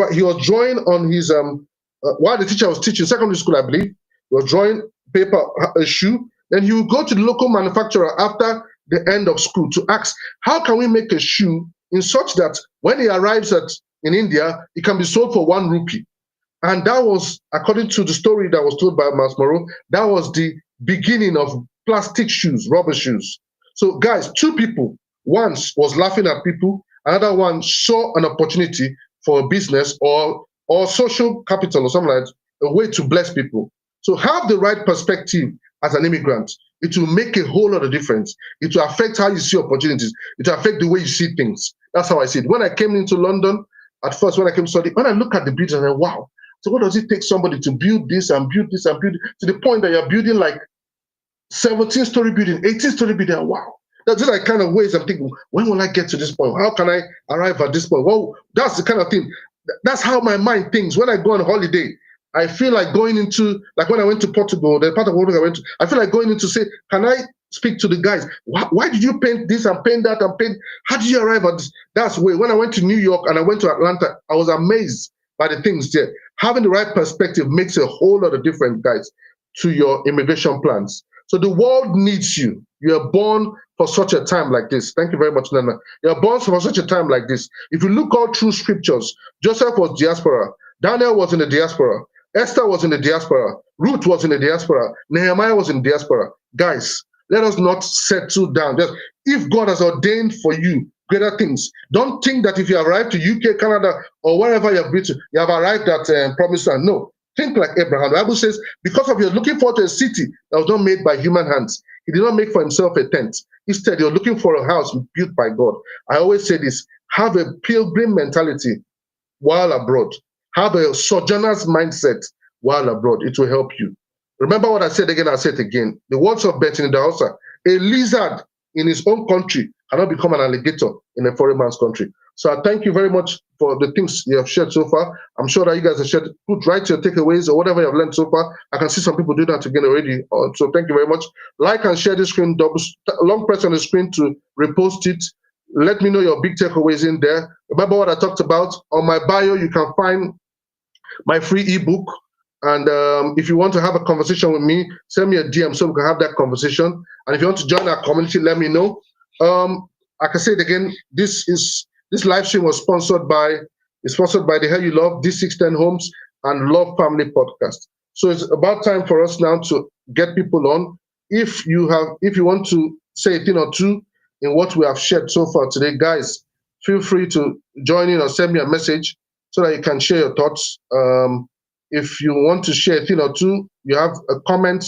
drawing on his while the teacher was teaching secondary school, I believe. He was drawing paper, a shoe. Then he would go to the local manufacturer after the end of school to ask, how can we make a shoe in such that when he arrives in India, it can be sold for 1 rupee? And that was, according to the story that was told by Masmero, that was the beginning of plastic shoes, rubber shoes. So guys, two people, one was laughing at people, another one saw an opportunity for a business or social capital or something like that, a way to bless people. So have the right perspective as an immigrant. It will make a whole lot of difference. It will affect how you see opportunities. It will affect the way you see things. That's how I see it. When I came into London, at first, when I came to study, when I look at the buildings, I went, wow. So what does it take somebody to build this and build this and build it, to the point that you're building like 17-story building, 18-story building? Wow. That's the kind of ways I'm thinking, when will I get to this point? How can I arrive at this point? Well, that's the kind of thing. That's how my mind thinks. When I go on holiday, I feel like going into, like when I went to Portugal, the part of the world I went to, I feel like going into say, can I speak to the guys? Why did you paint this and paint that and paint? How did you arrive at this? That's the way. When I went to New York and I went to Atlanta, I was amazed by the things there. Having the right perspective makes a whole lot of difference, guys, to your immigration plans. So the world needs you. You are born for such a time like this. Thank you very much, Nana. You are born for such a time like this. If you look all through scriptures, Joseph was diaspora. Daniel was in the diaspora. Esther was in the diaspora. Ruth was in the diaspora. Nehemiah was in diaspora. Guys, let us not settle down. Just, if God has ordained for you greater things, don't think that if you arrive to UK, Canada, or wherever you have been to, you have arrived at promised land. No. Think like Abraham. The Bible says, because of you're looking forward to a city that was not made by human hands. He did not make for himself a tent. Instead, you're looking for a house built by God. I always say this, have a pilgrim mentality while abroad. Have a sojourner's mindset while abroad. It will help you. Remember what I said again, I'll say it again. The words of Benton Idahosa, a lizard in his own country cannot become an alligator in a foreign man's country. So I thank you very much for the things you have shared so far. I'm sure that you guys have shared, write your takeaways or whatever you have learned so far. I can see some people do that again already. So thank you very much. Like and share this screen, long press on the screen to repost it. Let me know your big takeaways in there. Remember what I talked about. On my bio, you can find my free ebook. And if you want to have a conversation with me, send me a DM so we can have that conversation. And if you want to join our community, let me know. I can say it again. This live stream was sponsored by the Hell You Love, D610 Homes, and Love Family Podcast. So it's about time for us now to get people on. If you want to say a thing or two in what we have shared so far today, guys, feel free to join in or send me a message so that you can share your thoughts. If you want to share a thing or two, you have a comment,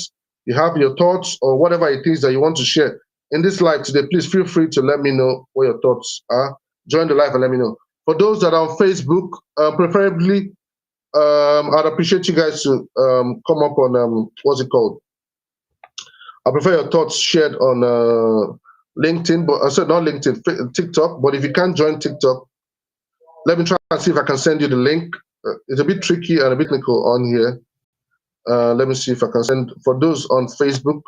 you have your thoughts, or whatever it is that you want to share in this live today, please feel free to let me know what your thoughts are. Join the live and let me know. For those that are on Facebook, preferably, I'd appreciate you guys to come up on, what's it called? I prefer your thoughts shared on LinkedIn, but I said not LinkedIn, TikTok. But if you can't join TikTok, let me try and see if I can send you the link. It's a bit tricky and a bit technical on here. Let me see if I can send for those on Facebook.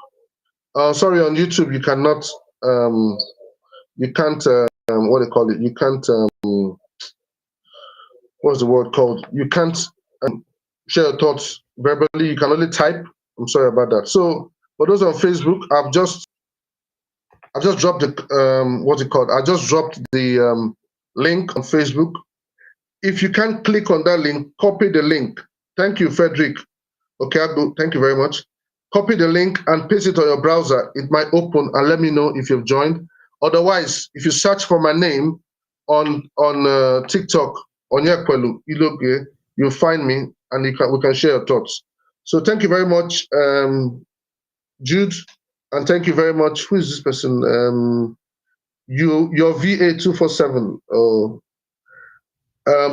Sorry, on YouTube you cannot. You can't. What do they call it? You can't. What's the word called? You can't share your thoughts verbally. You can only type. I'm sorry about that. So for those on Facebook, I've just dropped the what's it called? I just dropped the link on Facebook. If you can't click on that link, copy the link. Thank you, Frederick. Okay, thank you very much. Copy the link and paste it on your browser. It might open and let me know if you've joined. Otherwise, if you search for my name on TikTok, Onyekwelu, ILOGE, you'll find me and we can share your thoughts. So thank you very much, Jude, and thank you very much. Who is this person? Your VA247.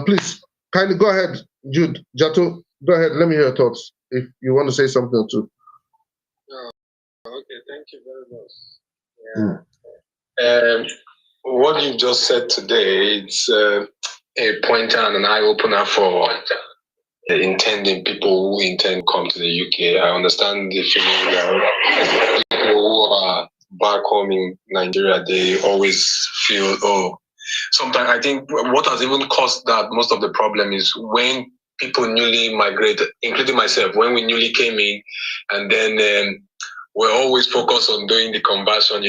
Please, kindly go ahead, Jude. Jato, go ahead. Let me hear your thoughts if you want to say something or two. Okay, thank you very much. Yeah. What you just said today, it's a pointer and an eye-opener for intending people who intend to come to the UK. I understand the feeling that people who are back home in Nigeria, they always feel, sometimes I think what has even caused that most of the problem is when people newly migrate, including myself, when we newly came in, and then we're always focused on doing the conversion,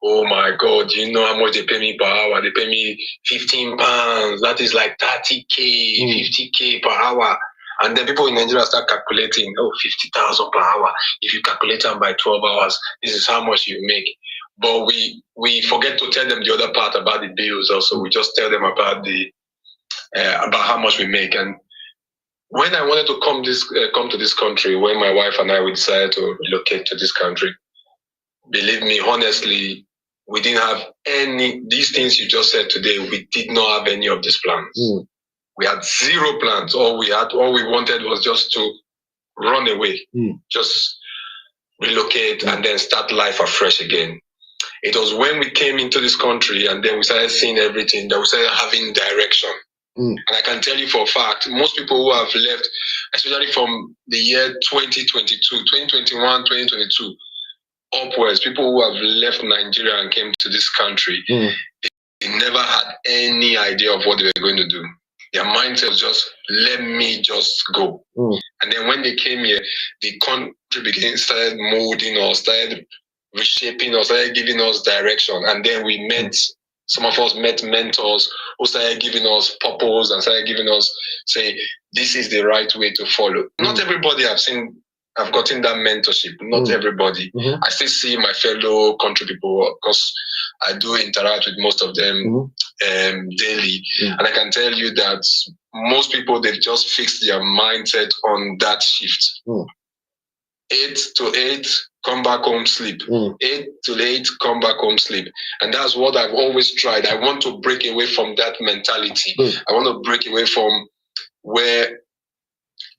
oh my God, do you know how much they pay me per hour? They pay me £15. That is like 30K, 50K per hour. And then people in Nigeria start calculating, 50,000 per hour. If you calculate them by 12 hours, this is how much you make. But we forget to tell them the other part about the bills also. We just tell them about how much we make. And when I wanted to come to this country, when my wife and I decided to relocate to this country, believe me, honestly, we didn't have these things you just said today. We did not have any of these plans. We had zero plans. All we wanted was just to run away, just relocate and then start life afresh again. It was when we came into this country and then we started seeing everything that we started having direction. And I can tell you for a fact, most people who have left, especially from the year 2022, 2021, 2022, upwards, people who have left Nigeria and came to this country, they never had any idea of what they were going to do. Their mindset was just, let me just go. And then when they came here, the country started molding us, started reshaping us, started giving us direction. And then we met, some of us met mentors who started giving us purpose and started giving us, say, this is the right way to follow. Not everybody I've gotten that mentorship, not everybody. I still see my fellow country people because I do interact with most of them daily. And I can tell you that most people, they've just fixed their mindset on that shift. 8 to 8, come back home, sleep. 8 to 8, come back home, sleep. And that's what I've always tried. I want to break away from that mentality. I want to break away from where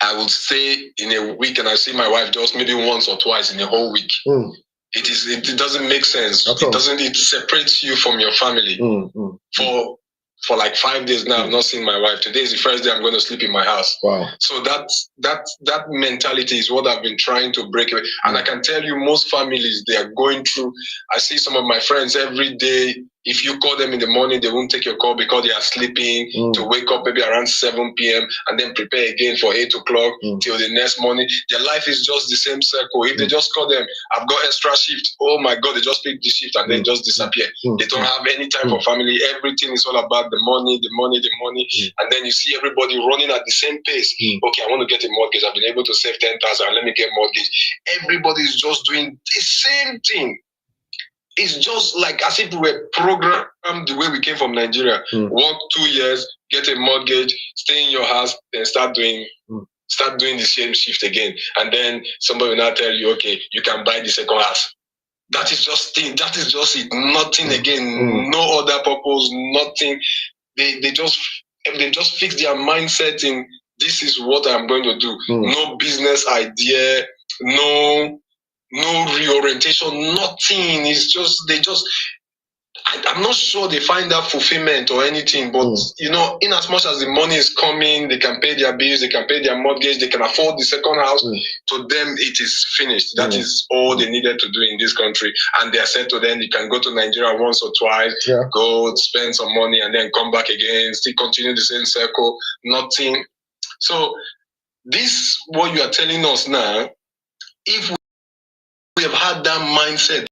I would stay in a week and I see my wife just maybe once or twice in a whole week. It doesn't make sense. It separates you from your family. For like 5 days now, I've not seen my wife. Today is the first day I'm going to sleep in my house. Wow. So that mentality is what I've been trying to break away. And I can tell you, most families, they are going through. I see some of my friends every day. If you call them in the morning, they won't take your call because they are sleeping to wake up maybe around 7 p.m. and then prepare again for 8 o'clock till the next morning. Their life is just the same circle. If they just call them, I've got extra shift. Oh my God, they just pick the shift and then just disappear. They don't have any time for family. Everything is all about the money. And then you see everybody running at the same pace. Okay, I want to get a mortgage. I've been able to save 10,000. Let me get mortgage. Everybody is just doing the same thing. It's just like as if we were programmed the way we came from Nigeria. Work 2 years, get a mortgage, stay in your house, then start doing the same shift again. And then somebody will now tell you, okay, you can buy the second house. That is just it. Nothing again. No other purpose. Nothing. They just fix their mindset in this is what I'm going to do. No business idea. No reorientation, nothing. It's just, I'm not sure they find that fulfillment or anything, but you know, in as much as the money is coming, they can pay their bills, they can pay their mortgage, they can afford the second house, to them it is finished. That is all they needed to do in this country. And they are said to them, you can go to Nigeria once or twice, go spend some money and then come back again, still continue the same circle, nothing. So this, what you are telling us now, if we have had that mindset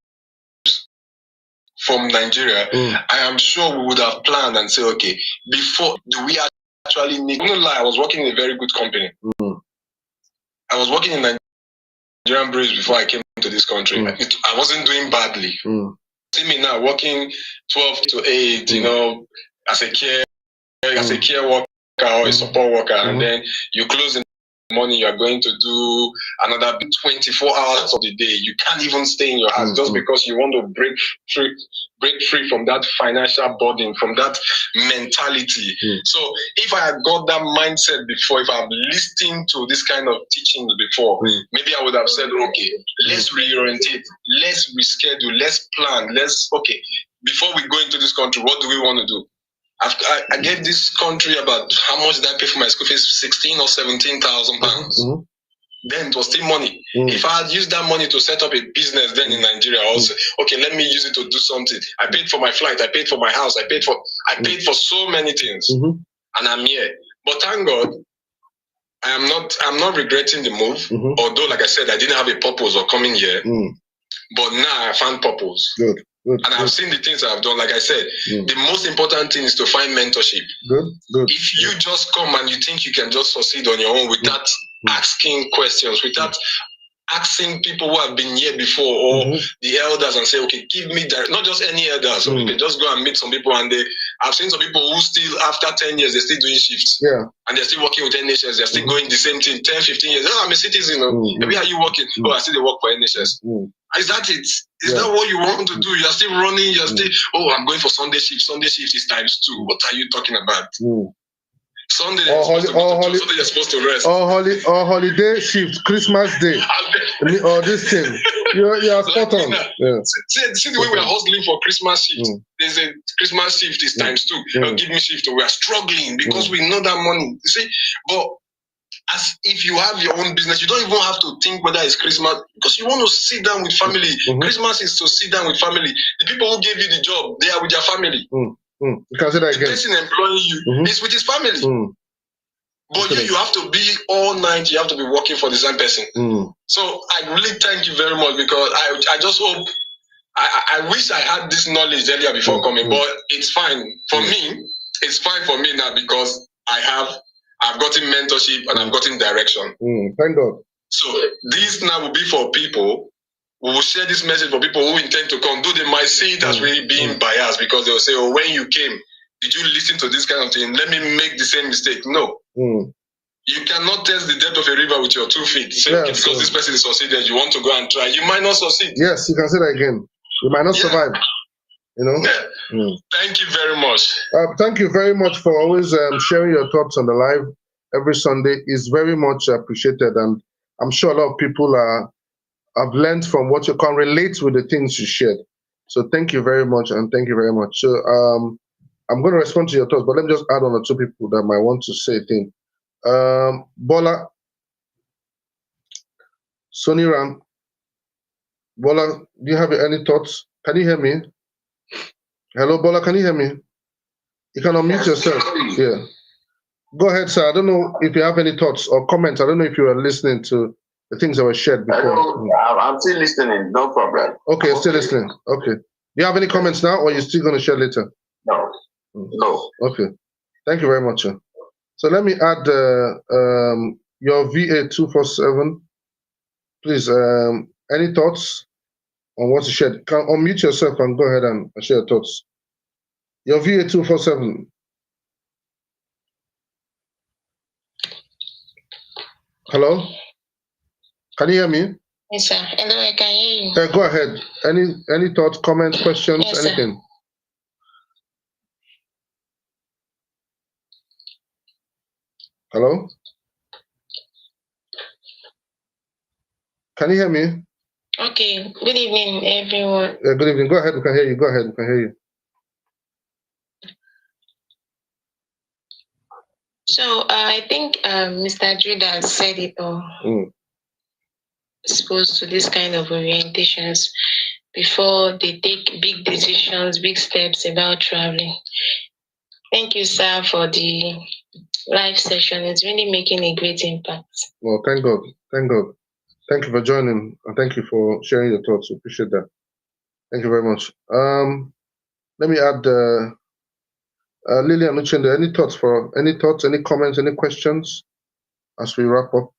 from Nigeria, I am sure we would have planned and say, okay, before, do we actually need... I'm not lie, I was working in a very good company. I was working in Nigerian breweries before I came to this country. I wasn't doing badly. See me now, working 12 to 8, you know, as a care worker or a support worker, and then you close in morning, you are going to do another 24 hours of the day. You can't even stay in your house just because you want to break free from that financial burden, from that mentality. So if I had got that mindset before, if I've listened to this kind of teachings before, maybe I would have said, okay, let's reorientate, let's reschedule, let's plan, before we go into this country, what do we want to do? I gave this country about, how much did I pay for my school fees? 16 or 17,000 pounds. Then it was still money. If I had used that money to set up a business then in Nigeria, also, okay, let me use it to do something. I paid for my flight, I paid for my house, I paid for so many things, and I'm here. But thank God, I'm not regretting the move. Although, like I said, I didn't have a purpose of coming here, but now I found purpose. Good. And I've seen the things I've done. Like I said, the most important thing is to find mentorship. If you just come and you think you can just succeed on your own without asking questions, without asking people who have been here before, or the elders, and say, okay, give me that. Not just any elders. So you can just go and meet some people, and I've seen some people who still, after 10 years, they're still doing shifts. And they're still working with NHS. They're still going the same thing, 10, 15 years. Oh, I'm a citizen. Maybe are you working? Oh, I still work for NHS. Is that it? Is that what you want to do? You're still running. You're still, I'm going for Sunday shift. Sunday shift is times 2. What are you talking about? Sunday, you're supposed to rest. Or holiday shift, Christmas Day. Or this thing. You're spot on. See the way we are hustling for Christmas shift. There's a Christmas shift is times 2. Give me shift. We are struggling because we know that money. You see, but as if you have your own business, you don't even have to think whether it's Christmas, because you want to sit down with family. Christmas is to sit down with family. The people who gave you the job, they are with their family. You can say that again. The person employing you is with his family. But you have to be all night, you have to be working for the same person. So I really thank you very much, because I just hope, I wish I had this knowledge earlier before coming, but it's fine. For me, it's fine for me now, because I've gotten mentorship and I've gotten direction. Thank God. So this now will be for people. We will share this message for people who intend to come. Though they might see it as really being biased, because they will say, oh, when you came, did you listen to this kind of thing? Let me make the same mistake. No. You cannot test the depth of a river with your 2 feet. So because this person succeeded, you want to go and try. You might not succeed. Yes, you can say that again. You might not survive. You know? Yeah. Thank you very much. Thank you very much for always sharing your thoughts on the live every Sunday. It's very much appreciated, and I'm sure a lot of people have learned from what you can relate with the things you shared. So thank you very much, and thank you very much. So I'm going to respond to your thoughts, but let me just add on to 2 people that might want to say things. Bola, Sonny Ram, Bola, do you have any thoughts? Can you hear me? Hello, Bola, can you hear me? You can unmute yourself. Yeah. Go ahead, sir. I don't know if you have any thoughts or comments. I don't know if you are listening to the things that were shared before. I'm still listening. No problem. Okay, you're still listening. Okay. Do you have any comments now, or are you still going to share later? No. No. Okay. Thank you very much, sir. So let me add your VA247. Please, any thoughts on what you shared? You can unmute yourself and go ahead and share your thoughts. Your VA247. Hello? Can you hear me? Yes, sir. Hello, I can hear you. Go ahead. Any thoughts, comments, questions, yes, anything? Sir. Hello? Can you hear me? Okay. Good evening, everyone. Good evening. Go ahead. We can hear you. Go ahead. We can hear you. So I think Mr. Judah said it all. Exposed to this kind of orientations before they take big decisions, big steps about traveling. Thank you, sir, for the live session. It's really making a great impact. Well, thank God. Thank God. Thank you for joining, and thank you for sharing your thoughts. We appreciate that. Thank you very much. Let me add Lillian Uchende. Any thoughts, any comments, any questions as we wrap up?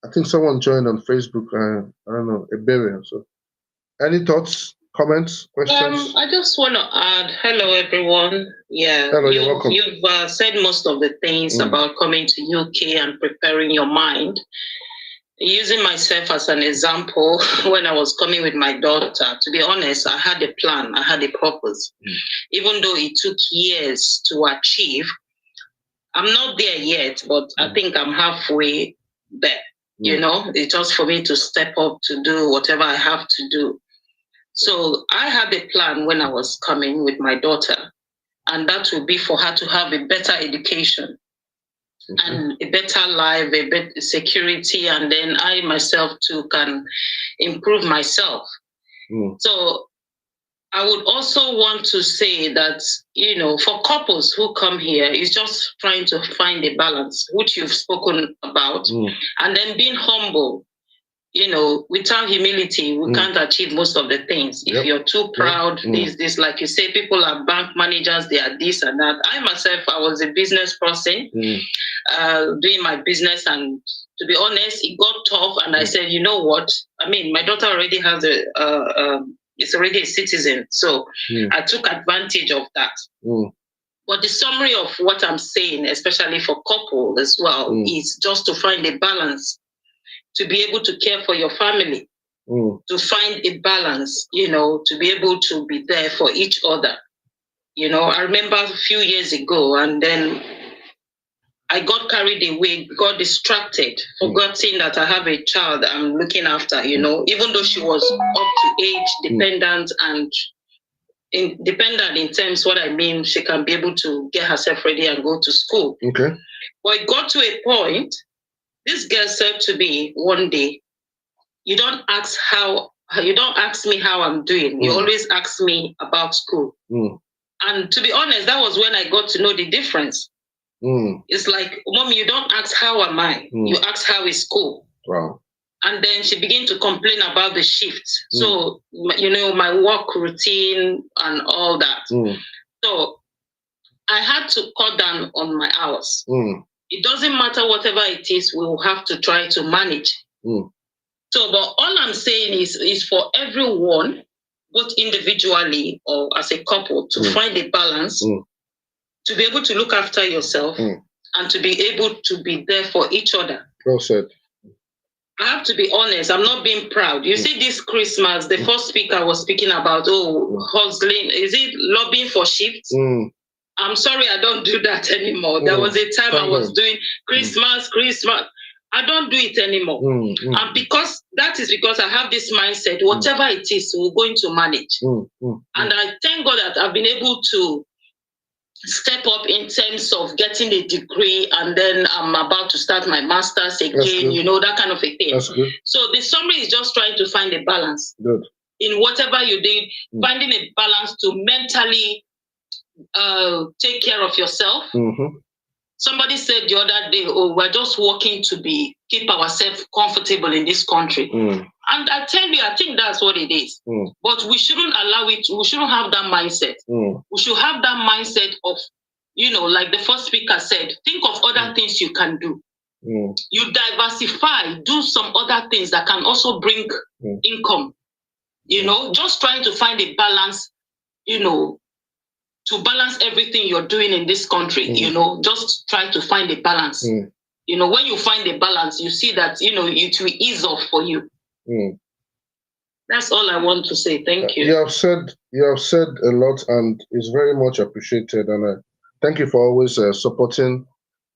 I think someone joined on Facebook. I don't know, Ebere. So, any thoughts, comments, questions? I just want to add, hello everyone. Yeah, hello, you're welcome. You've said most of the things about coming to UK and preparing your mind. Using myself as an example, when I was coming with my daughter, to be honest, I had a plan, I had a purpose. Even though it took years to achieve, I'm not there yet, but I think I'm halfway there. You know, it's just for me to step up to do whatever I have to do. So I had a plan when I was coming with my daughter, and that would be for her to have a better education and a better life, a better security, and then I myself too can improve myself. So I would also want to say that, you know, for couples who come here, it's just trying to find a balance, which you've spoken about, and then being humble. You know, without humility, we can't achieve most of the things. If you're too proud, this, like you say, people are bank managers, they are this and that. I myself, I was a business person, doing my business, and to be honest, it got tough. And I said, you know what? I mean, my daughter already has it's already a citizen, so I took advantage of that. But the summary of what I'm saying, especially for couple as well, is just to find a balance. To be able to care for your family, to find a balance, you know, to be able to be there for each other. You know, I remember a few years ago, and then I got carried away, got distracted, forgetting that I have a child I'm looking after, you know, even though she was up to age, dependent, and independent in terms, what I mean, she can be able to get herself ready and go to school. Okay. But it got to a point. This girl said to me one day, you don't ask me how I'm doing. You always ask me about school. And to be honest, that was when I got to know the difference. It's like, Mom, you don't ask how am I. You ask how is school. Wow. And then she began to complain about the shifts. So, you know, my work routine and all that. So I had to cut down on my hours. It doesn't matter whatever it is, we will have to try to manage. So, but all I'm saying is for everyone both individually or as a couple, to find a balance, to be able to look after yourself and to be able to be there for each other. Well said. I have to be honest, I'm not being proud. You see, this Christmas, the first speaker was speaking about, hustling, is it lobbying for shifts? I'm sorry, I don't do that anymore. There was a time I was doing Christmas. I don't do it anymore. And because I have this mindset, whatever it is, we're going to manage. And I thank God that I've been able to step up in terms of getting a degree, and then I'm about to start my master's again, that kind of a thing. That's good. So the summary is just trying to find a balance. Good. In whatever you did, finding a balance to mentally take care of yourself. Somebody said the other day, we're just working to keep ourselves comfortable in this country. And I tell you, I think that's what it is. But we shouldn't allow it, we shouldn't have that mindset. We should have that mindset of, like the first speaker said, think of other things you can do. You diversify, do some other things that can also bring income. Just trying to find a balance, to balance everything you're doing in this country, just try to find a balance. When you find a balance, you see that, it will ease off for you. That's all I want to say. Thank you. You have said a lot, and it's very much appreciated. And thank you for always supporting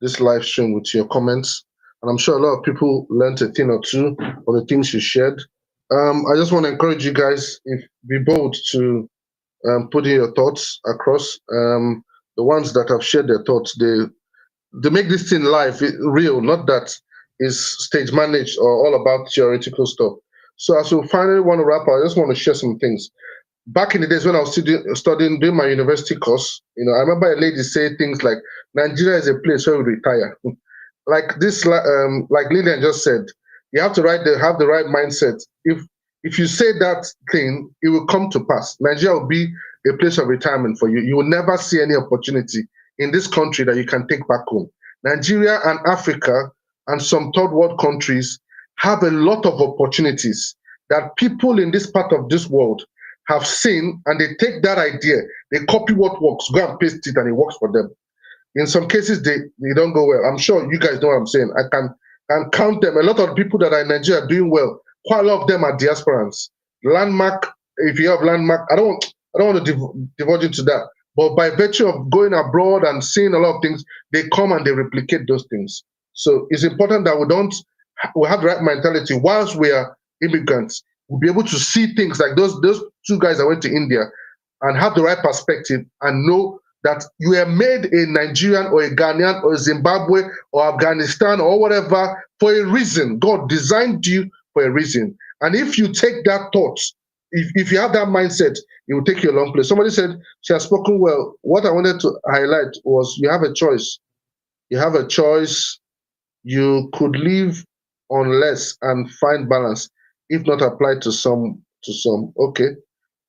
this live stream with your comments. And I'm sure a lot of people learned a thing or two on the things you shared. I just want to encourage you guys, be bold to put in your thoughts across. The ones that have shared their thoughts, they make this thing live, real, not that is stage managed or all about theoretical stuff. So as we finally want to wrap up, I just want to share some things. Back in the days when I was studying, doing my university course, I remember a lady say things like, Nigeria is a place where we retire. Like this, like Lillian just said, you have to have the right mindset. If you say that thing, it will come to pass. Nigeria will be a place of retirement for you. You will never see any opportunity in this country that you can take back home. Nigeria and Africa and some third world countries have a lot of opportunities that people in this part of this world have seen, and they take that idea, they copy what works, go and paste it, and it works for them. In some cases, they don't go well. I'm sure you guys know what I'm saying. I can count them. A lot of people that are in Nigeria are doing well. Quite a lot of them are diasporans. Landmark, if you have Landmark, I don't want to divulge into that. But by virtue of going abroad and seeing a lot of things, they come and they replicate those things. So it's important that we have the right mentality. Whilst we are immigrants, we'll be able to see things like those two guys that went to India and have the right perspective and know that you were made a Nigerian or a Ghanaian or a Zimbabwe or Afghanistan or whatever for a reason. God designed you for a reason. And if you take that thought, if you have that mindset, it will take you a long place. Somebody said she has spoken well. What I wanted to highlight was you have a choice. You have a choice. You could live on less and find balance, if not applied to some. Okay.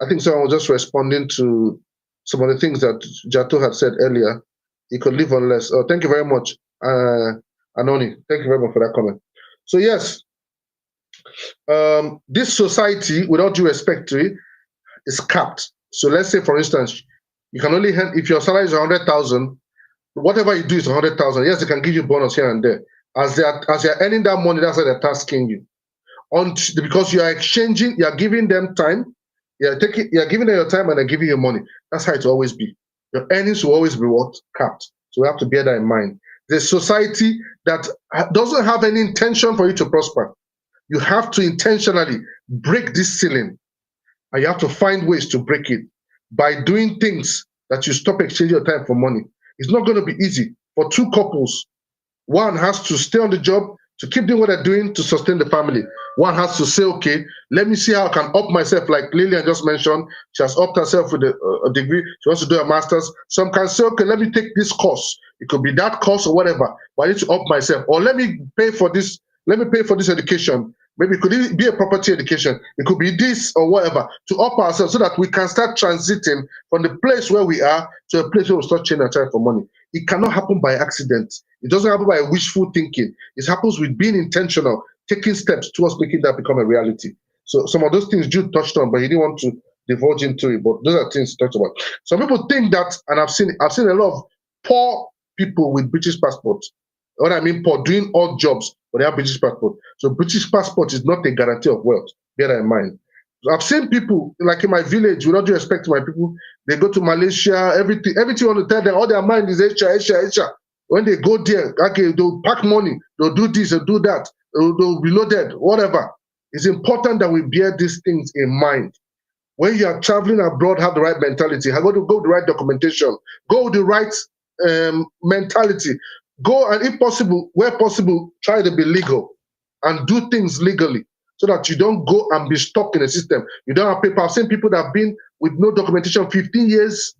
I think someone was just responding to some of the things that Jato had said earlier. You could live on less. Oh, thank you very much, Anoni. Thank you very much for that comment. So yes, this society, with all due respect to it, is capped. So let's say, for instance, you can only if your salary is 100,000, whatever you do is 100,000. Yes, they can give you bonus here and there. As you're earning that money, that's why they're tasking you. Because you are exchanging, you are giving them time, you're giving them your time and they're giving you money. That's how it will always be. Your earnings will always be what? Capped. So we have to bear that in mind. The society that doesn't have any intention for you to prosper. You have to intentionally break this ceiling, and you have to find ways to break it by doing things that you stop exchanging your time for money. It's not going to be easy for two couples. One has to stay on the job to keep doing what they're doing to sustain the family. One has to say, okay, let me see how I can up myself, like Lillian just mentioned. She has upped herself with a degree. She wants to do a master's. Some can say, okay, let me take this course. It could be that course or whatever, but I need to up myself. Or let me pay for this. Let me pay for this education. Maybe it could be a property education. It could be this or whatever, to up ourselves so that we can start transiting from the place where we are to a place where we start changing our time for money. It cannot happen by accident. It doesn't happen by wishful thinking. It happens with being intentional, taking steps towards making that become a reality. So some of those things Jude touched on, but he didn't want to divulge into it, but those are things to talk about. Some people think that, and I've seen a lot of poor people with British passports. What I mean poor, doing odd jobs, but they have British passport. So British passport is not a guarantee of wealth. Bear that in mind. So I've seen people, like in my village, with all due respect to my people, they go to Malaysia, everything you want to tell them, all their mind is Asia. When they go there, okay, they'll pack money, they'll do this, they'll do that, they'll be loaded, whatever. It's important that we bear these things in mind. When you are traveling abroad, have the right mentality. Have to go with the right documentation. Go with the right mentality. Go, and if possible, where possible, try to be legal and do things legally so that you don't go and be stuck in a system. You don't have paper. I've seen people that have been with no documentation 15 years,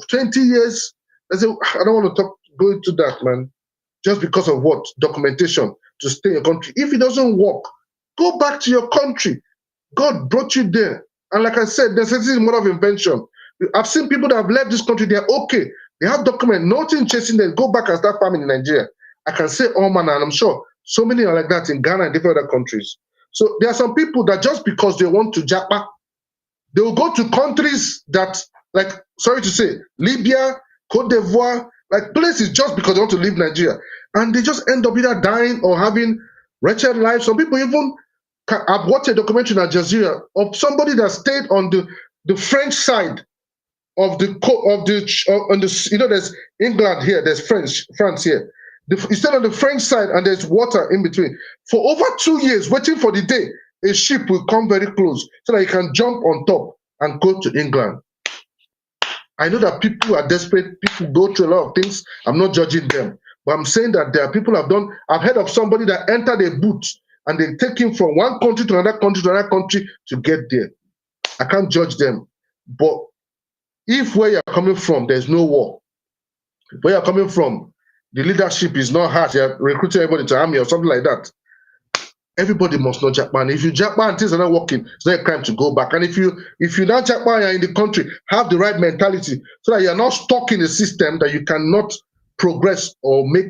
20 years. I say, I don't want to go into that, man. Just because of what? Documentation to stay in your country. If it doesn't work, go back to your country. God brought you there. And like I said, necessity is more of invention. I've seen people that have left this country, they're okay. They have documents, nothing chasing them, go back and start farming in Nigeria. I can say all manner, and I'm sure so many are like that in Ghana and different other countries. So there are some people that just because they want to Japa, they will go to countries that, like, sorry to say, Libya, Cote d'Ivoire, like places just because they want to leave Nigeria. And they just end up either dying or having wretched lives. Some people even, I've watched a documentary in Al Jazeera of somebody that stayed on the French side of the you know, there's England here, there's France here. He stayed on the French side and there's water in between for over 2 years, waiting for the day a ship will come very close so that he can jump on top and go to England. I know that people are desperate, people go through a lot of things. I'm not judging them, but I'm saying that there are people have done. I've heard of somebody that entered a boot and they take him from one country to another country to another country to get there. I can't judge them, but if where you're coming from, there's no war. Where you're coming from, the leadership is not harsh. You're recruiting everybody to army or something like that. Everybody must know Japan. If you Japan things are not working, it's not a crime to go back. And if you not Japan, you're in the country, have the right mentality so that you're not stuck in a system that you cannot progress or make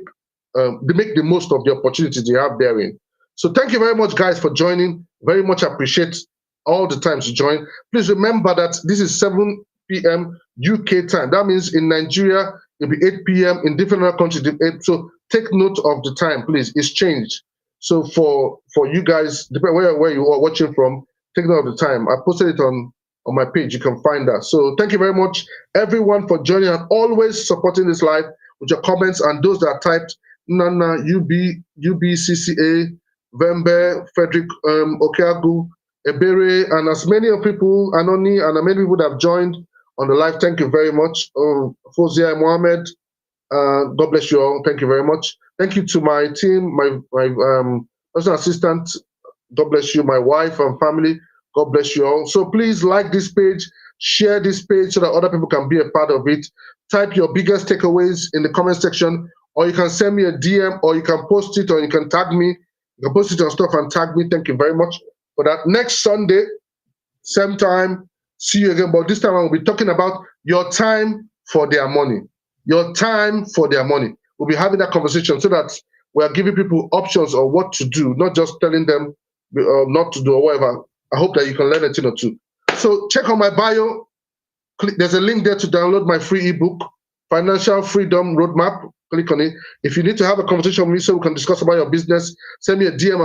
the most of the opportunities you have therein. So thank you very much, guys, for joining. Very much appreciate all the times you join. Please remember that this is 7 p.m. UK time. That means in Nigeria, it'll be 8 p.m. In different other countries, 8. So take note of the time, please. It's changed. So for you guys, depending where you are watching from, take note of the time. I posted it on my page. You can find that. So thank you very much, everyone, for joining and always supporting this live with your comments. And those that typed Nana, UBCCA, Vembe, Frederick, Okeagu, Ebere, and as many of people, Anoni, and many people that have joined on the live. Thank you very much. Fozia Mohammed, God bless you all. Thank you very much. Thank you to my team, my personal assistant. God bless you, my wife and family. God bless you all. So please like this page, share this page so that other people can be a part of it. Type your biggest takeaways in the comment section, or you can send me a DM, or you can post it, or you can tag me. You can post it on stuff and tag me. Thank you very much for that. Next Sunday, same time, see you again. But this time I will be talking about your time for their money. Your time for their money. We'll be having that conversation so that we are giving people options on what to do, not just telling them not to do or whatever. I hope that you can learn a thing or two. So check on my bio. There's a link there to download my free ebook, Financial Freedom Roadmap. Click on it. If you need to have a conversation with me so we can discuss about your business, send me a DM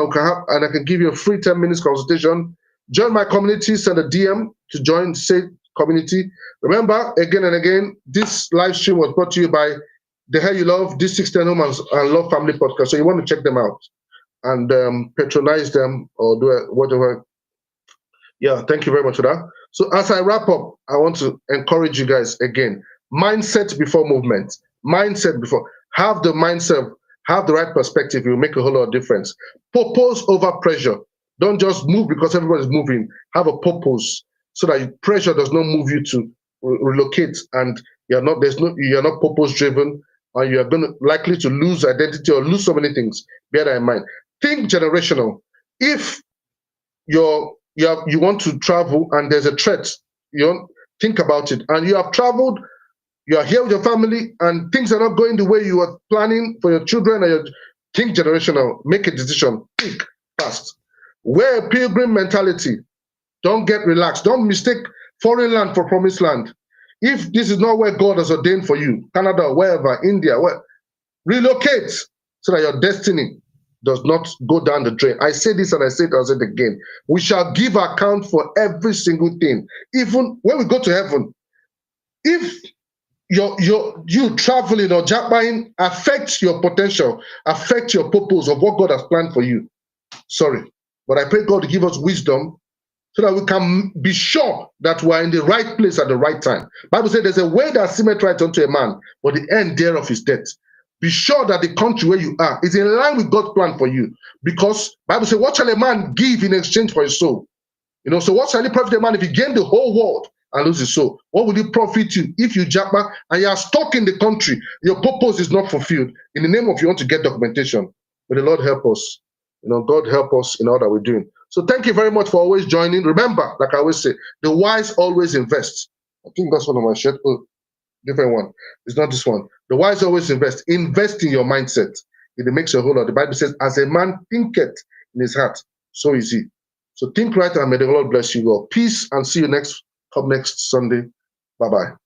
and I can give you a free 10 minutes consultation. Join my community, send a DM to join said community. Remember, again and again, this live stream was brought to you by The Hair You Love, This 16 Home and Love Family Podcast. So you want to check them out and patronize them or do whatever. Yeah, thank you very much for that. So as I wrap up, I want to encourage you guys again. Mindset before movement. Mindset before. Have the mindset, have the right perspective. It will make a whole lot of difference. Purpose over pressure. Don't just move because everybody's moving. Have a purpose so that pressure does not move you to relocate and you're not purpose driven, or you're likely to lose identity or lose so many things. Bear that in mind. Think generational. If you want to travel and there's a threat, think about it. And you have traveled, you are here with your family, and things are not going the way you were planning for your children. And think generational. Make a decision. Think fast. Wear a pilgrim mentality. Don't get relaxed. Don't mistake foreign land for promised land. If this is not where God has ordained for you, Canada, wherever, India, relocate so that your destiny does not go down the drain. I say this and I say it, I'll say it again. We shall give account for every single thing. Even when we go to heaven, if you traveling or japaing affects your potential, affects your purpose of what God has planned for you, sorry. But I pray God to give us wisdom so that we can be sure that we're in the right place at the right time. Bible says there's a way that seemeth right unto a man, but the end thereof is death. Be sure that the country where you are is in line with God's plan for you. Because Bible says, what shall a man give in exchange for his soul? So what shall it profit a man if he gain the whole world and lose his soul? What will it profit you if you japa and you are stuck in the country, your purpose is not fulfilled? In the name of you want to get documentation. May the Lord help us. God help us in all that we're doing. So thank you very much for always joining. Remember, like I always say, the wise always invest. I think that's one of my shirts. Oh, different one. It's not this one. The wise always invest. Invest in your mindset. It makes a whole lot. The Bible says, as a man thinketh in his heart, so is he. So think right, and may the Lord bless you all. Peace, and see you next Sunday. Bye-bye.